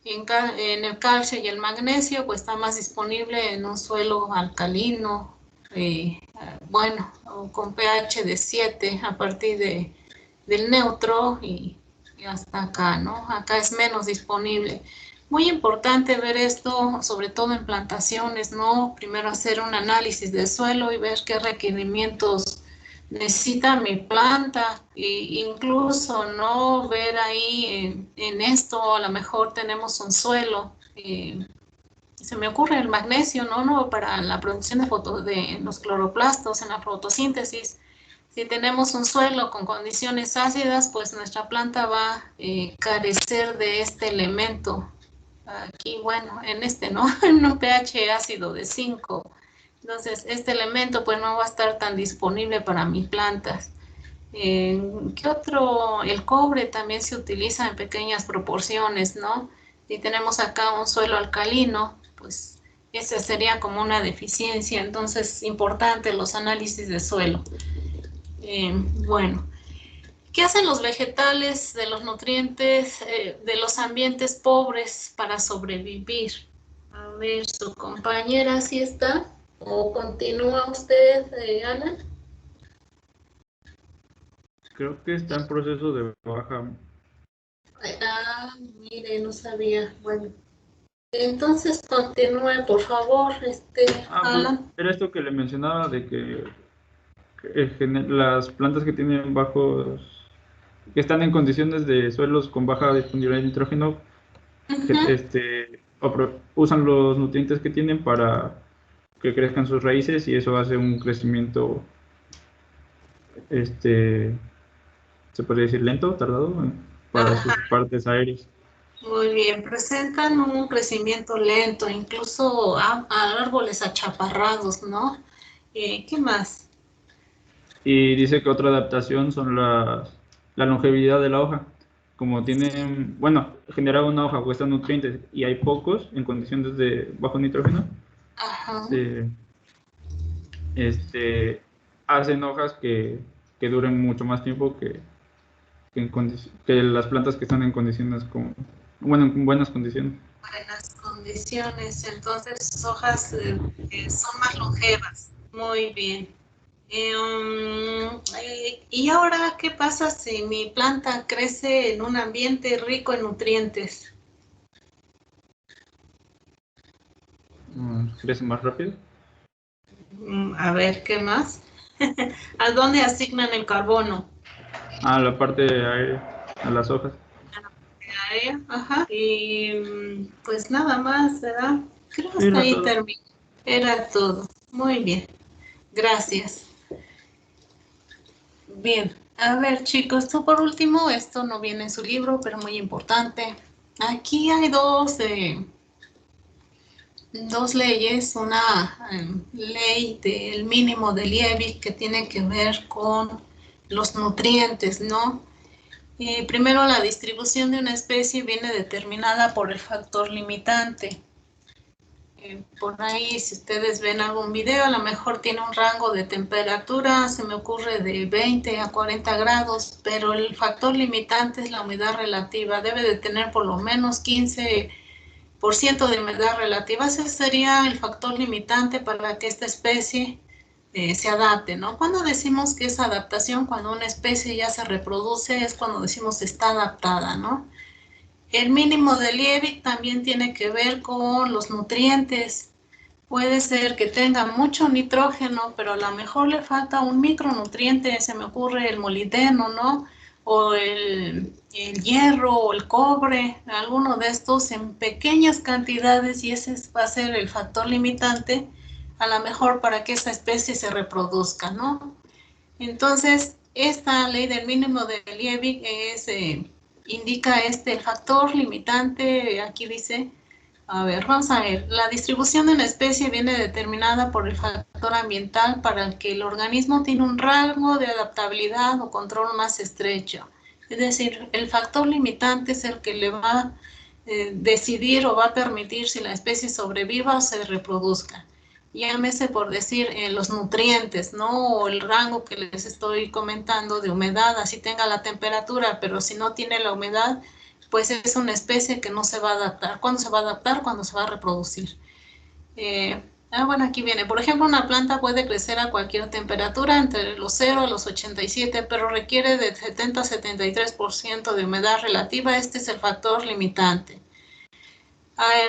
En el calcio y el magnesio, pues está más disponible en un suelo alcalino, bueno, con pH de 7 a partir del neutro y hasta acá, ¿no? Acá es menos disponible. Muy importante ver esto, sobre todo en plantaciones, ¿no? Primero hacer un análisis del suelo y ver qué requerimientos necesita mi planta, e incluso no ver ahí en esto, a lo mejor tenemos un suelo, se me ocurre el magnesio, ¿no? Para la producción de los cloroplastos en la fotosíntesis. Si tenemos un suelo con condiciones ácidas, pues nuestra planta va a carecer de este elemento. Aquí, bueno, en ¿no? En un pH ácido de 5. Entonces, este elemento pues no va a estar tan disponible para mis plantas. ¿Qué otro? El cobre también se utiliza en pequeñas proporciones, ¿no? Si tenemos acá un suelo alcalino, pues esa sería como una deficiencia. Entonces, importante los análisis de suelo. Bueno, ¿qué hacen los vegetales de los nutrientes de los ambientes pobres para sobrevivir? A ver, su compañera, ¿sí está? ¿O continúa usted, Ana? Creo que está en proceso de baja. Mire, no sabía. Bueno, entonces continúe, por favor, Alan. Pues, era esto que le mencionaba de que las plantas que tienen que están en condiciones de suelos con baja disponibilidad de nitrógeno, usan los nutrientes que tienen para que crezcan sus raíces y eso hace un crecimiento, se podría decir lento, tardado, para sus partes aéreas. Muy bien, presentan un crecimiento lento, incluso a árboles achaparrados, ¿no? ¿Qué más? Y dice que otra adaptación son la longevidad de la hoja. Como tienen, bueno, generar una hoja cuesta nutrientes y hay pocos en condiciones de bajo nitrógeno, hacen hojas que duren mucho más tiempo que las plantas que están en condiciones en buenas condiciones. Buenas condiciones, entonces sus hojas son más longevas. Muy bien. ¿Y ahora qué pasa si mi planta crece en un ambiente rico en nutrientes? ¿Crece más rápido? A ver, ¿qué más? ¿A dónde asignan el carbono? A la parte aérea, a las hojas. A la parte aérea, Ajá. Y pues nada más, ¿verdad? Creo que hasta Era ahí todo. termina. Era todo. Muy bien. Gracias. Bien. A ver, chicos, tú por último, esto no viene en su libro, pero muy importante. Aquí hay dos leyes, una ley del mínimo de Liebig que tiene que ver con los nutrientes, ¿no? Primero, la distribución de una especie viene determinada por el factor limitante. Por ahí, si ustedes ven algún video, a lo mejor tiene un rango de temperatura, se me ocurre de 20 a 40 grados, pero el factor limitante es la humedad relativa, debe de tener por lo menos 15% de humedad relativa. Ese sería el factor limitante para que esta especie se adapte, ¿no? Cuando decimos que es adaptación, cuando una especie ya se reproduce, es cuando decimos está adaptada, ¿no? El mínimo de Liebig también tiene que ver con los nutrientes. Puede ser que tenga mucho nitrógeno, pero a lo mejor le falta un micronutriente, se me ocurre el molibdeno, ¿no? O el hierro o el cobre, alguno de estos en pequeñas cantidades, y ese va a ser el factor limitante, a lo mejor para que esa especie se reproduzca, ¿no? Entonces, esta ley del mínimo de Liebig indica el factor limitante, aquí dice, a ver, vamos a ver, la distribución de una especie viene determinada por el factor ambiental para el que el organismo tiene un rango de adaptabilidad o control más estrecho. Es decir, el factor limitante es el que le va a decidir o va a permitir si la especie sobreviva o se reproduzca. Llámese por decir los nutrientes, ¿no? O el rango que les estoy comentando de humedad, así tenga la temperatura, pero si no tiene la humedad, pues es una especie que no se va a adaptar. ¿Cuándo se va a adaptar? Cuando se va a reproducir. Bueno, aquí viene. Por ejemplo, una planta puede crecer a cualquier temperatura, entre los 0 a los 87, pero requiere de 70 a 73% de humedad relativa. Este es el factor limitante.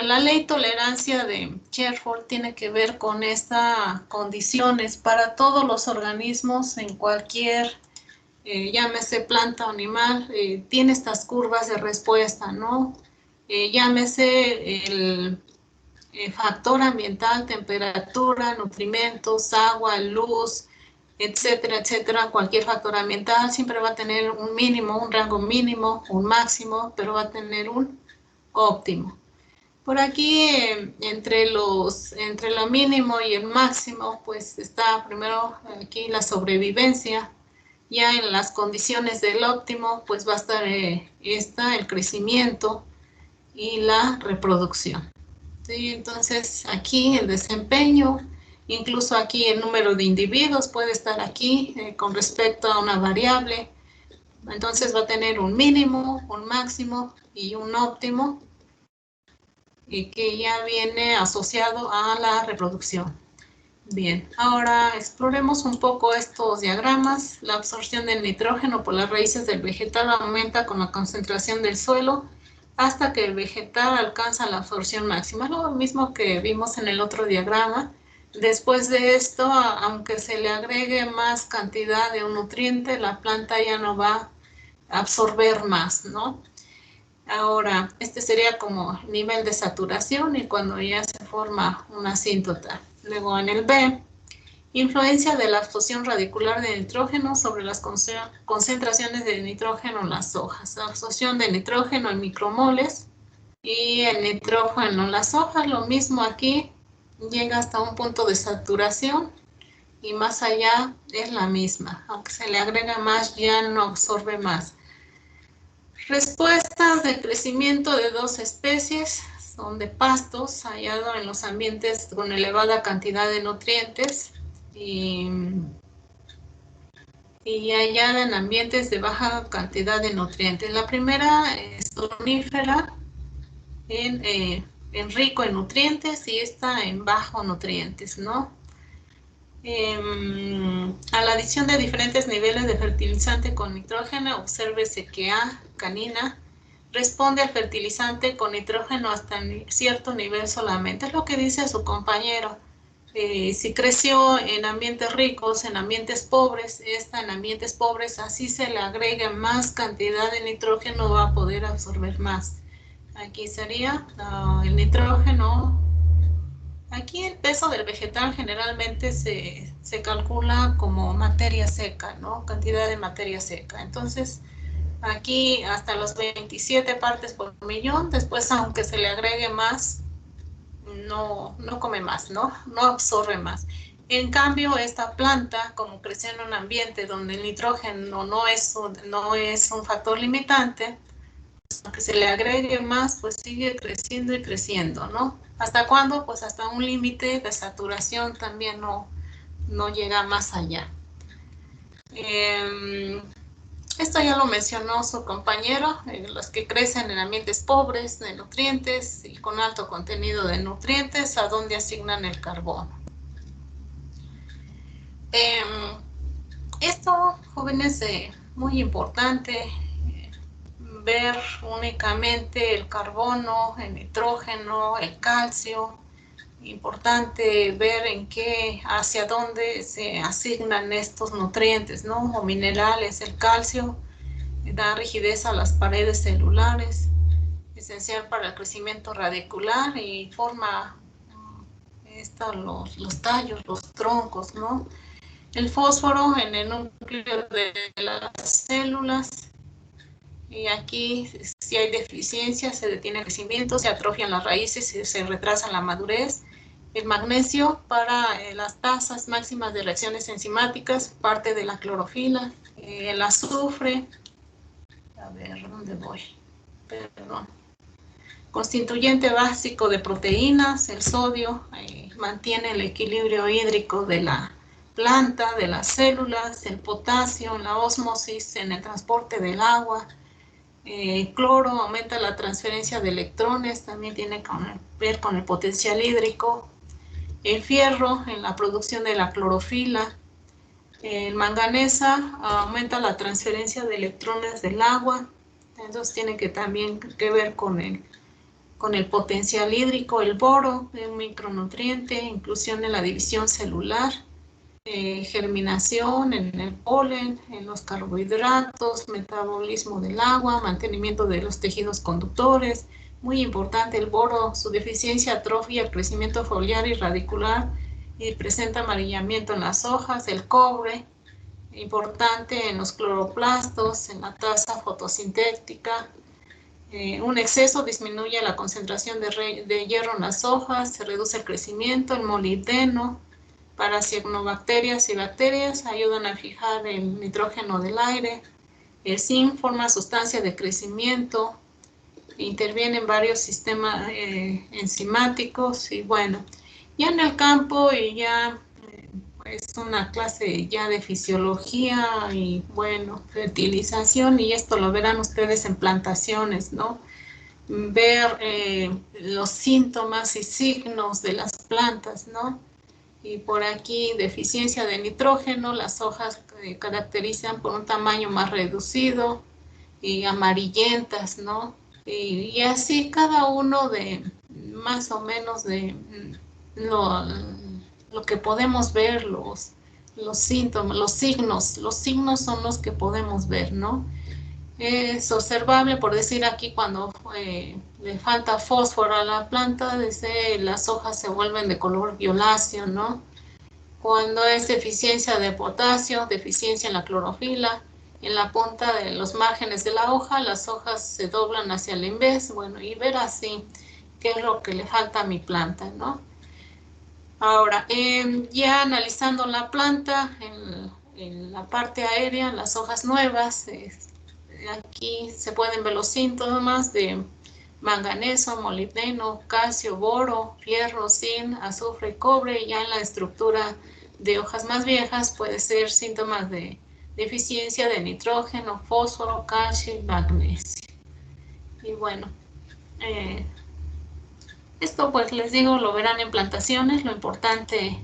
La ley tolerancia de Sherford tiene que ver con estas condiciones para todos los organismos en cualquier, llámese planta o animal, tiene estas curvas de respuesta, ¿no? Llámese el factor ambiental, temperatura, nutrimentos, agua, luz, etcétera, etcétera. Cualquier factor ambiental siempre va a tener un mínimo, un rango mínimo, un máximo, pero va a tener un óptimo. Por aquí, entre lo mínimo y el máximo, pues está primero aquí la sobrevivencia. Ya en las condiciones del óptimo, pues va a estar el crecimiento y la reproducción. ¿Sí? Entonces, aquí el desempeño, incluso aquí el número de individuos puede estar aquí con respecto a una variable. Entonces va a tener un mínimo, un máximo y un óptimo, que ya viene asociado a la reproducción. Bien, ahora exploremos un poco estos diagramas. La absorción del nitrógeno por las raíces del vegetal aumenta con la concentración del suelo hasta que el vegetal alcanza la absorción máxima. Lo mismo que vimos en el otro diagrama. Después de esto, aunque se le agregue más cantidad de un nutriente, la planta ya no va a absorber más, ¿no? Ahora, este sería como nivel de saturación y cuando ya se forma una asíntota. Luego en el B, influencia de la absorción radicular de nitrógeno sobre las concentraciones de nitrógeno en las hojas. La absorción de nitrógeno en micromoles y el nitrógeno en las hojas, lo mismo aquí, llega hasta un punto de saturación y más allá es la misma. Aunque se le agrega más, ya no absorbe más. Respuestas de crecimiento de dos especies son de pastos hallados en los ambientes con elevada cantidad de nutrientes y hallada en ambientes de baja cantidad de nutrientes. La primera es sonífera en rico en nutrientes y esta en bajo nutrientes, ¿no? A la adición de diferentes niveles de fertilizante con nitrógeno, obsérvese que A, canina, responde al fertilizante con nitrógeno hasta cierto nivel solamente. Es lo que dice su compañero. Si creció en ambientes ricos, en ambientes pobres, en ambientes pobres, así se le agregue más cantidad de nitrógeno, va a poder absorber más. Aquí sería el nitrógeno. Aquí el peso del vegetal generalmente se calcula como materia seca, ¿no? Cantidad de materia seca. Entonces, aquí hasta los 27 partes por millón, después aunque se le agregue más, no come más, ¿no? No absorbe más. En cambio, esta planta, como crece en un ambiente donde el nitrógeno no es un factor limitante, aunque se le agregue más, pues sigue creciendo y creciendo, ¿no? ¿Hasta cuándo? Pues hasta un límite de saturación también no llega más allá. Esto ya lo mencionó su compañero, los que crecen en ambientes pobres de nutrientes y con alto contenido de nutrientes, ¿a dónde asignan el carbono? Esto, jóvenes, muy importante, ver únicamente el carbono, el nitrógeno, el calcio. Importante ver hacia dónde se asignan estos nutrientes, ¿no? O minerales. El calcio da rigidez a las paredes celulares, esencial para el crecimiento radicular y forma los tallos, los troncos, ¿no? El fósforo en el núcleo de las células. Y aquí, si hay deficiencia, se detiene el crecimiento, se atrofian las raíces y se retrasa la madurez. El magnesio para las tasas máximas de reacciones enzimáticas, parte de la clorofila. El azufre, a ver, ¿dónde voy? Perdón. Constituyente básico de proteínas, el sodio, mantiene el equilibrio hídrico de la planta, de las células. El potasio en la ósmosis, en el transporte del agua. Cloro aumenta la transferencia de electrones, también tiene que ver con el potencial hídrico. El fierro en la producción de la clorofila. El manganesa aumenta la transferencia de electrones del agua, entonces tiene que también que ver con el potencial hídrico. El boro, un micronutriente, inclusión en la división celular. Germinación en el polen, en los carbohidratos, metabolismo del agua, mantenimiento de los tejidos conductores. Muy importante el boro, su deficiencia atrofia el crecimiento foliar y radicular y presenta amarillamiento en las hojas. El cobre, importante en los cloroplastos, en la tasa fotosintética. Un exceso disminuye la concentración de hierro en las hojas, se reduce el crecimiento. El molibdeno, para cianobacterias y bacterias, ayudan a fijar el nitrógeno del aire. El zinc forma sustancia de crecimiento, interviene en varios sistemas enzimáticos y bueno, ya en el campo y ya es una clase ya de fisiología y bueno, fertilización, y esto lo verán ustedes en plantaciones, ¿no? Ver los síntomas y signos de las plantas, ¿no? Y por aquí, deficiencia de nitrógeno, las hojas caracterizan por un tamaño más reducido y amarillentas, ¿no? Y así cada uno de más o menos de lo que podemos ver, los síntomas, los signos son los que podemos ver, ¿no? Es observable, por decir aquí, cuando le falta fósforo a la planta, las hojas se vuelven de color violáceo, ¿no? Cuando es deficiencia de potasio, deficiencia en la clorofila, en la punta de los márgenes de la hoja, las hojas se doblan hacia el invés, bueno, y ver así qué es lo que le falta a mi planta, ¿no? Ahora, ya analizando la planta, en la parte aérea, las hojas nuevas, aquí se pueden ver los síntomas de manganeso, molibdeno, calcio, boro, fierro, zinc, azufre y cobre. Y ya en la estructura de hojas más viejas puede ser síntomas de deficiencia de nitrógeno, fósforo, calcio y magnesio. Y bueno, esto pues les digo, lo verán en plantaciones. Lo importante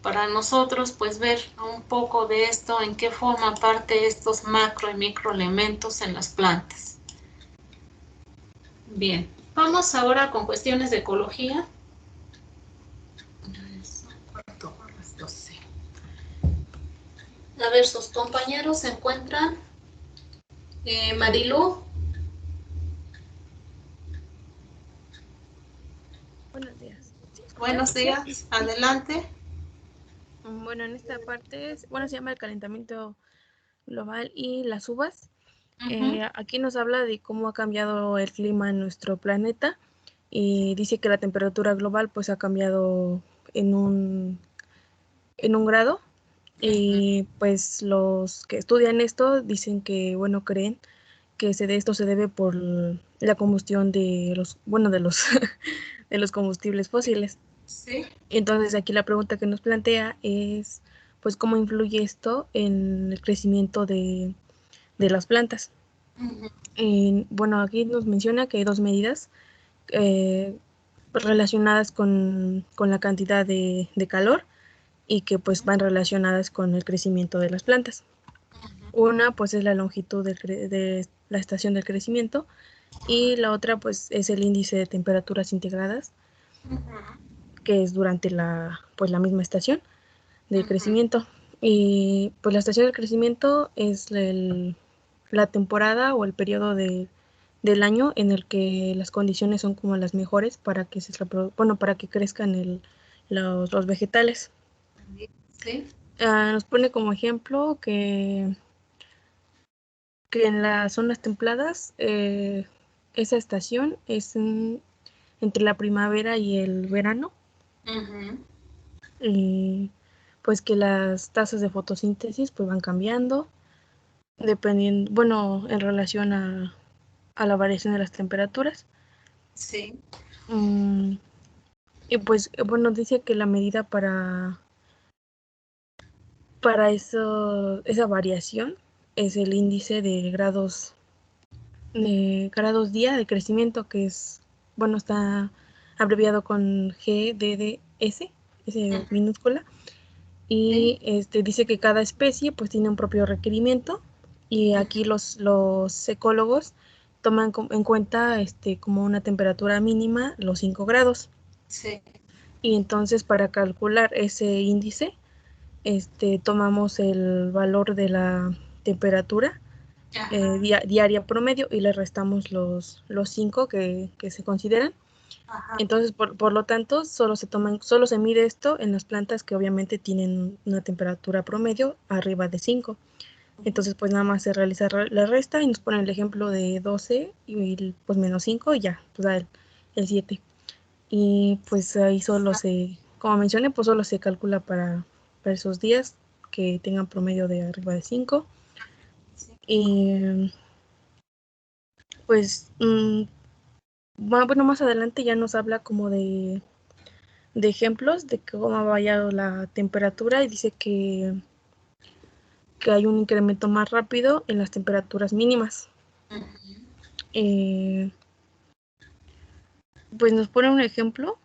para nosotros pues ver un poco de esto, en qué forma parte estos macro y microelementos en las plantas. Bien, vamos ahora con cuestiones de ecología. A ver, sus compañeros se encuentran. Marilú. Buenos días, adelante. Bueno, en esta parte, se llama el calentamiento global y las uvas. Aquí nos habla de cómo ha cambiado el clima en nuestro planeta y dice que la temperatura global pues ha cambiado en un grado y pues los que estudian esto dicen que, bueno, creen que esto se debe por la combustión de los, de los, de los combustibles fósiles. Sí. Entonces aquí la pregunta que nos plantea es, pues, ¿cómo influye esto en el crecimiento de las plantas? Bueno, aquí nos menciona que hay dos medidas relacionadas con la cantidad de calor y que pues van relacionadas con el crecimiento de las plantas. Una pues es la longitud de la estación del crecimiento y la otra pues es el índice de temperaturas integradas que es durante la misma estación del crecimiento. Y pues la estación del crecimiento es la temporada o el periodo del año en el que las condiciones son como las mejores para que para que crezcan los vegetales. Sí. Nos pone como ejemplo que en las zonas templadas esa estación es entre la primavera y el verano. Y pues que las tasas de fotosíntesis pues van cambiando dependiendo, bueno, en relación a la variación de las temperaturas. Sí. Y pues, bueno, dice que la medida para esa variación es el índice de grados día de crecimiento, que es, bueno, está abreviado con GDDS, ese minúscula, y dice que cada especie pues tiene un propio requerimiento y aquí los ecólogos toman en cuenta como una temperatura mínima los 5 grados. Sí. Y entonces para calcular ese índice tomamos el valor de la temperatura diaria promedio y le restamos los 5 que se consideran. Ajá. Entonces, por lo tanto, solo se mide esto en las plantas que obviamente tienen una temperatura promedio arriba de 5. Entonces, pues nada más se realiza la resta y nos ponen el ejemplo de 12 y pues menos 5 y ya, pues da el 7. Y pues ahí como mencioné, pues solo se calcula para esos días que tengan promedio de arriba de 5. Y pues bueno, más adelante ya nos habla como de ejemplos de cómo ha variado la temperatura y dice que hay un incremento más rápido en las temperaturas mínimas. Pues nos pone un ejemplo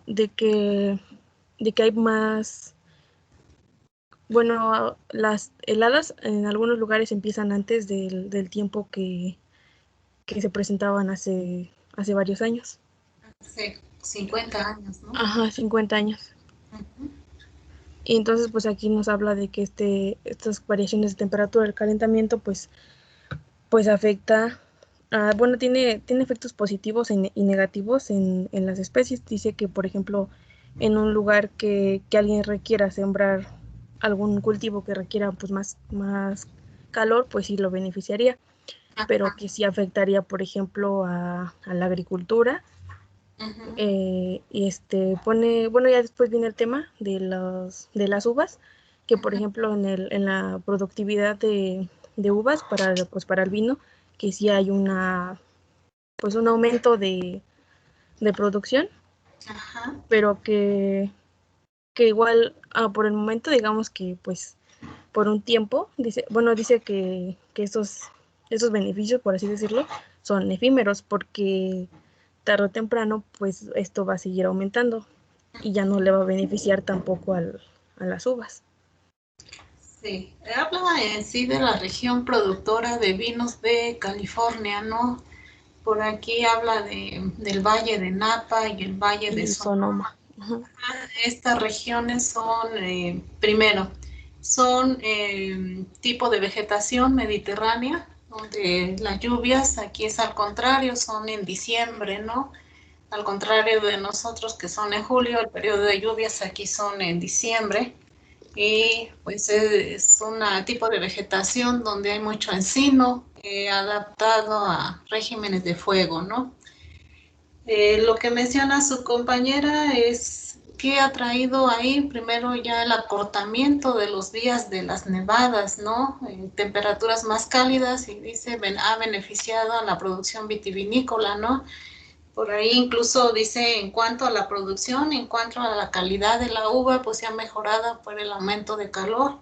de que hay más, bueno, las heladas en algunos lugares empiezan antes del tiempo que se presentaban hace varios años. Hace 50 años, ¿no? Ajá, 50 años. Y entonces, pues aquí nos habla de que estas variaciones de temperatura, el calentamiento, pues afecta, bueno, tiene efectos positivos y negativos en las especies. Dice que, por ejemplo, en un lugar que alguien requiera sembrar algún cultivo que requiera pues más calor, pues sí lo beneficiaría, pero que sí afectaría, por ejemplo, a la agricultura. Y pone, bueno, ya después viene el tema de las uvas, que por ejemplo en la productividad de uvas para el vino, que sí hay un aumento de producción, pero que igual por el momento digamos que pues por un tiempo dice que esos beneficios, por así decirlo, son efímeros, porque tarde o temprano pues esto va a seguir aumentando y ya no le va a beneficiar tampoco a las uvas. Sí, habla en sí de la región productora de vinos de California, ¿no? Por aquí habla del Valle de Napa y el Valle de Sonoma. Estas regiones son, primero, son tipo de vegetación mediterránea, donde las lluvias aquí es al contrario, son en diciembre, ¿no? al contrario de nosotros que son en julio, el periodo de lluvias aquí son en diciembre. Y pues es un tipo de vegetación donde hay mucho encino adaptado a regímenes de fuego, ¿no? Lo que menciona su compañera es que ha traído ahí primero ya el acortamiento de los días de las nevadas, ¿no? Temperaturas más cálidas y dice ha beneficiado a la producción vitivinícola, ¿no? Por ahí incluso dice en cuanto a la producción, en cuanto a la calidad de la uva, pues se ha mejorado por el aumento de calor.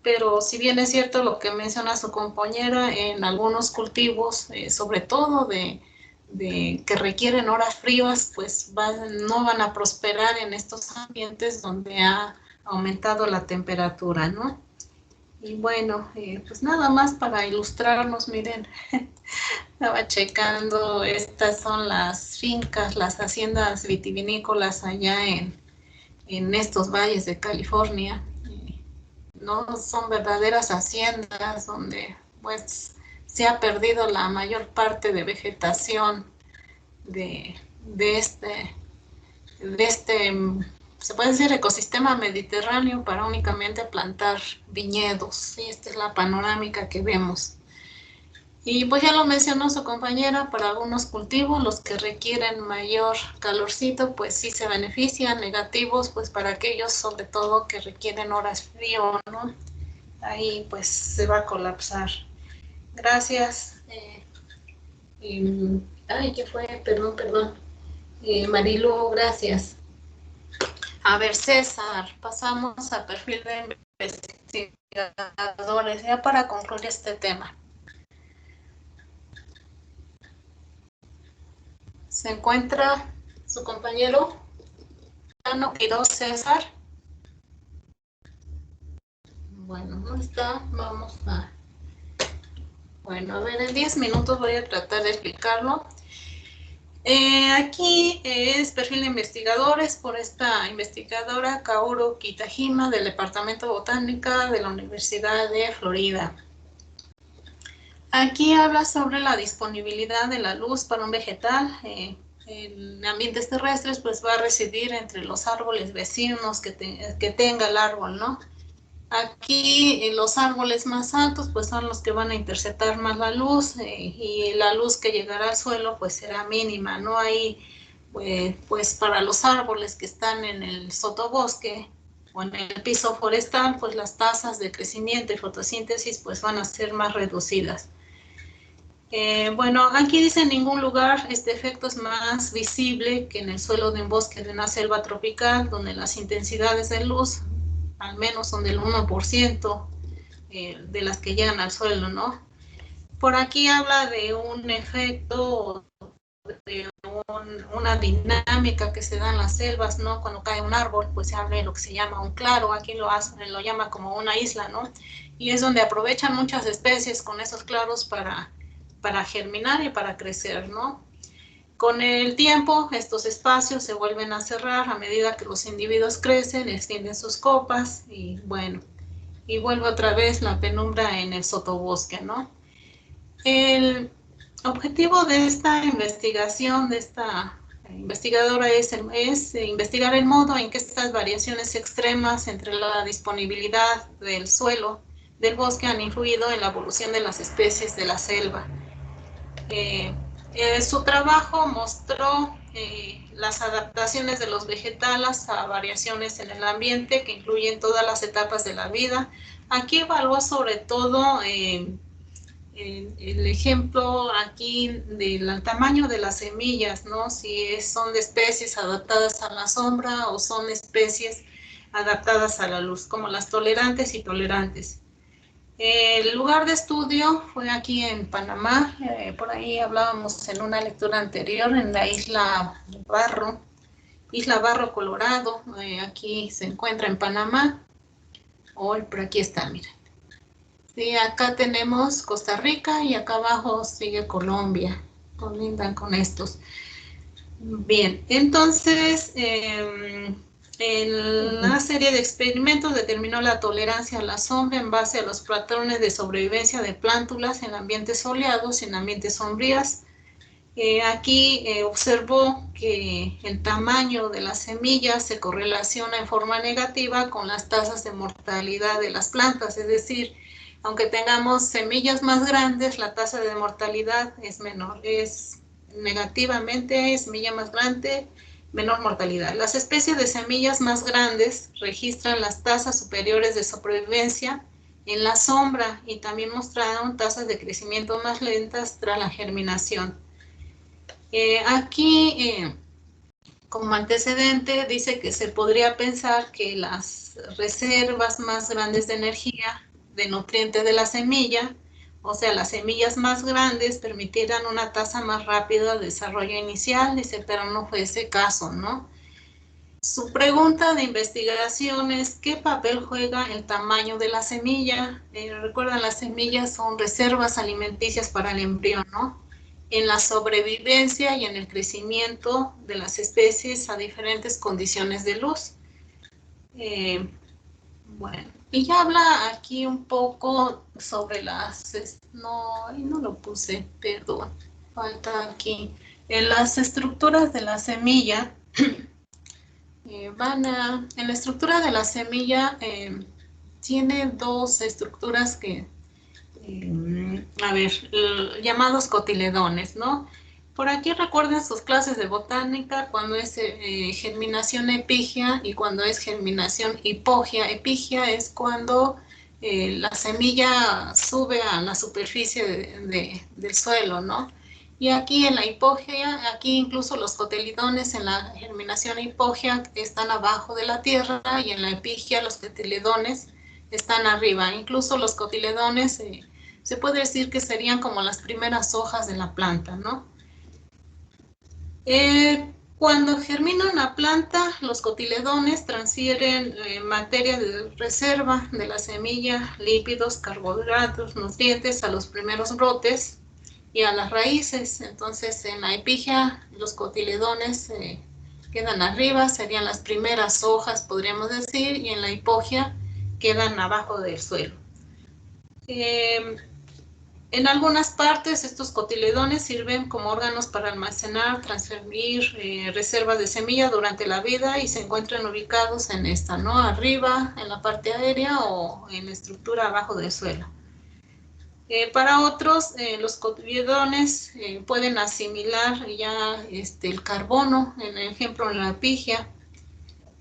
Pero si bien es cierto lo que menciona su compañera, en algunos cultivos, sobre todo de que requieren horas frías, pues no van a prosperar en estos ambientes donde ha aumentado la temperatura, ¿no? Y bueno, pues nada más para ilustrarnos, miren, estaba checando, estas son las fincas, las haciendas vitivinícolas allá en estos valles de California. No son verdaderas haciendas donde pues se ha perdido la mayor parte de vegetación de este, se puede decir, ecosistema mediterráneo para únicamente plantar viñedos. Y esta es la panorámica que vemos. Y pues ya lo mencionó su compañera, para algunos cultivos, los que requieren mayor calorcito, pues sí se benefician, negativos, pues para aquellos sobre todo que requieren horas frío, ¿no? Ahí pues se va a colapsar. Gracias. ¿Qué fue? Perdón. Marilu, gracias. A ver, César, pasamos a perfil de investigadores, ya para concluir este tema. ¿Se encuentra su compañero? ¿No quedó César? Bueno, no está. Vamos a... Bueno, a ver, en 10 minutos voy a tratar de explicarlo. Aquí es perfil de investigadores por esta investigadora Kaoru Kitajima del Departamento de Botánica de la Universidad de Florida. Aquí habla sobre la disponibilidad de la luz para un vegetal. En ambientes terrestres pues va a residir entre los árboles vecinos que tenga el árbol, ¿no? Aquí los árboles más altos pues son los que van a interceptar más la luz y la luz que llegará al suelo pues será mínima. No hay pues para los árboles que están en el sotobosque o en el piso forestal, pues las tasas de crecimiento y fotosíntesis pues van a ser más reducidas. Bueno, aquí dice en ningún lugar este efecto es más visible que en el suelo de un bosque de una selva tropical, donde las intensidades de luz al menos son del 1% de las que llegan al suelo, ¿no? Por aquí habla de un efecto, de una dinámica que se da en las selvas, ¿no? Cuando cae un árbol, pues se habla de lo que se llama un claro, aquí lo llama como una isla, ¿no? Y es donde aprovechan muchas especies con esos claros para germinar y para crecer, ¿no? Con el tiempo, estos espacios se vuelven a cerrar a medida que los individuos crecen, extienden sus copas y bueno, y vuelve otra vez la penumbra en el sotobosque, ¿no? El objetivo de esta investigación, de esta investigadora, es investigar el modo en que estas variaciones extremas entre la disponibilidad del suelo del bosque han influido en la evolución de las especies de la selva. Su trabajo mostró las adaptaciones de los vegetales a variaciones en el ambiente que incluyen todas las etapas de la vida. Aquí evaluó sobre todo el ejemplo aquí del tamaño de las semillas, ¿no? Si son de especies adaptadas a la sombra o son especies adaptadas a la luz, como las tolerantes y tolerantes. El lugar de estudio fue aquí en Panamá, por ahí hablábamos en una lectura anterior, en la Isla Barro, Colorado, aquí se encuentra en Panamá, hoy por aquí está, miren. Sí, acá tenemos Costa Rica y acá abajo sigue Colombia, colindan con estos. Bien, entonces, en una serie de experimentos determinó la tolerancia a la sombra en base a los patrones de sobrevivencia de plántulas en ambientes soleados y en ambientes sombríos. Aquí observó que el tamaño de las semillas se correlaciona en forma negativa con las tasas de mortalidad de las plantas, es decir, aunque tengamos semillas más grandes, la tasa de mortalidad es menor, es negativamente, semilla más grande, menor mortalidad. Las especies de semillas más grandes registran las tasas superiores de sobrevivencia en la sombra y también mostraron tasas de crecimiento más lentas tras la germinación. Aquí, como antecedente, dice que se podría pensar que las reservas más grandes de energía, de nutrientes de la semilla, o sea, las semillas más grandes permitirán una tasa más rápida de desarrollo inicial, dice, pero no fue ese caso, ¿no? Su pregunta de investigación es, ¿qué papel juega el tamaño de la semilla? Recuerdan, las semillas son reservas alimenticias para el embrión, ¿no? En la sobrevivencia y en el crecimiento de las especies a diferentes condiciones de luz. Bueno, y ya habla aquí un poco sobre las, no lo puse, perdón, falta aquí. En las estructuras de la semilla, en la estructura de la semilla tiene dos estructuras que, llamados cotiledones, ¿no? Por aquí recuerden sus clases de botánica cuando es germinación epígea y cuando es germinación hipogea. Epígea es cuando la semilla sube a la superficie del suelo, ¿no? Y aquí en la hipogea, aquí incluso los cotiledones en la germinación hipogea están abajo de la tierra y en la epígea los cotiledones están arriba. Incluso los cotiledones se puede decir que serían como las primeras hojas de la planta, ¿no? Cuando germina una planta, los cotiledones transfieren materia de reserva de la semilla, lípidos, carbohidratos, nutrientes a los primeros brotes y a las raíces. Entonces, en la epígea, los cotiledones quedan arriba, serían las primeras hojas, podríamos decir, y en la hipogea quedan abajo del suelo. En algunas partes, estos cotiledones sirven como órganos para almacenar, transferir reservas de semilla durante la vida y se encuentran ubicados en esta, ¿no? Arriba, en la parte aérea o en la estructura abajo del suelo. Para otros, los cotiledones pueden asimilar ya el carbono, en el ejemplo en la epígea.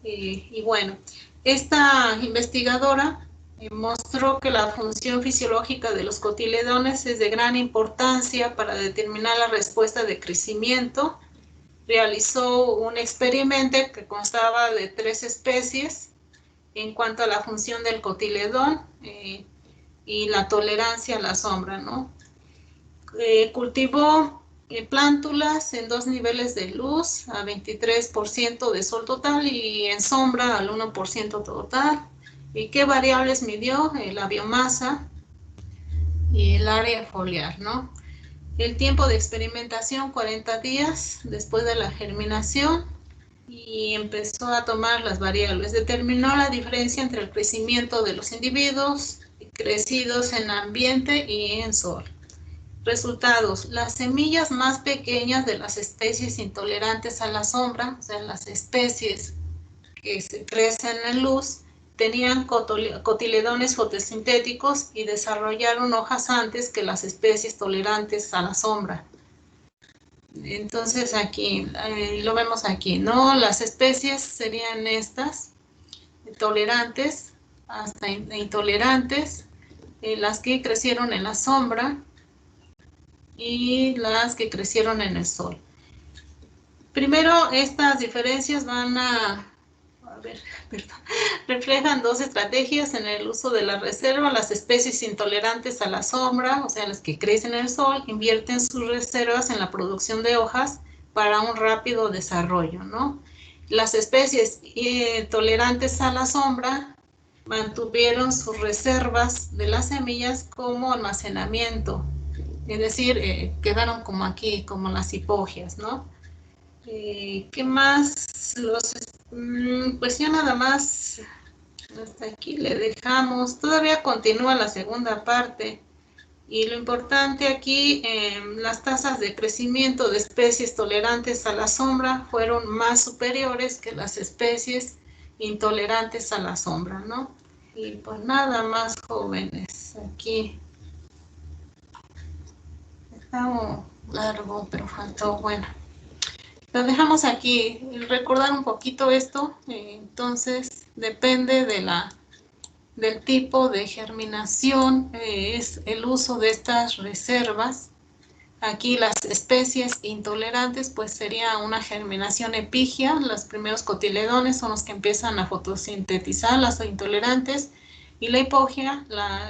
Y bueno, esta investigadora mostró que la función fisiológica de los cotiledones es de gran importancia para determinar la respuesta de crecimiento. Realizó un experimento que constaba de 3 especies en cuanto a la función del cotiledón y la tolerancia a la sombra, ¿no? Cultivó plántulas en 2 niveles de luz, a 23% de sol total y en sombra al 1% total. ¿Y qué variables midió? La biomasa y el área foliar, ¿no? El tiempo de experimentación, 40 días después de la germinación, y empezó a tomar las variables. Determinó la diferencia entre el crecimiento de los individuos crecidos en ambiente y en sol. Resultados: las semillas más pequeñas de las especies intolerantes a la sombra, o sea, las especies que se crecen en luz, tenían cotiledones fotosintéticos y desarrollaron hojas antes que las especies tolerantes a la sombra. Entonces aquí, lo vemos aquí, ¿no? Las especies serían estas, tolerantes hasta intolerantes, las que crecieron en la sombra y las que crecieron en el sol. Primero, estas diferencias reflejan 2 estrategias en el uso de la reserva. Las especies intolerantes a la sombra, o sea, las que crecen en el sol, invierten sus reservas en la producción de hojas para un rápido desarrollo, ¿no? Las especies tolerantes a la sombra mantuvieron sus reservas de las semillas como almacenamiento, es decir, quedaron como aquí, como las hipógeas, ¿no? ¿Qué más? Pues ya nada más, hasta aquí le dejamos. Todavía continúa la segunda parte. Y lo importante aquí, las tasas de crecimiento de especies tolerantes a la sombra fueron más superiores que las especies intolerantes a la sombra, ¿no? Y pues nada más, jóvenes, aquí está largo, pero faltó, bueno. Lo dejamos aquí, recordar un poquito esto, entonces depende del tipo de germinación, es el uso de estas reservas. Aquí las especies intolerantes pues sería una germinación epígea, los primeros cotiledones son los que empiezan a fotosintetizar, las intolerantes, y la hipogea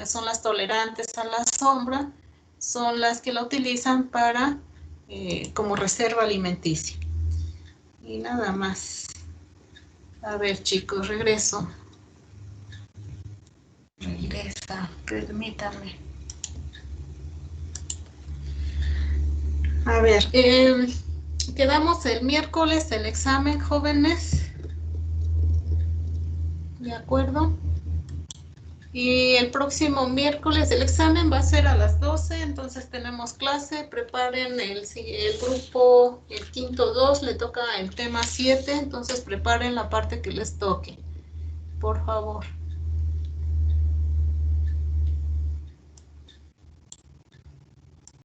son las tolerantes a la sombra, son las que la utilizan para como reserva alimenticia. Y nada más. A ver, chicos, regreso. Regresa, permítame. A ver, quedamos el miércoles el examen, jóvenes. ¿De acuerdo? Y el próximo miércoles el examen va a ser a las 12, entonces tenemos clase. Preparen el grupo, el quinto 2, le toca el tema 7, entonces preparen la parte que les toque, por favor.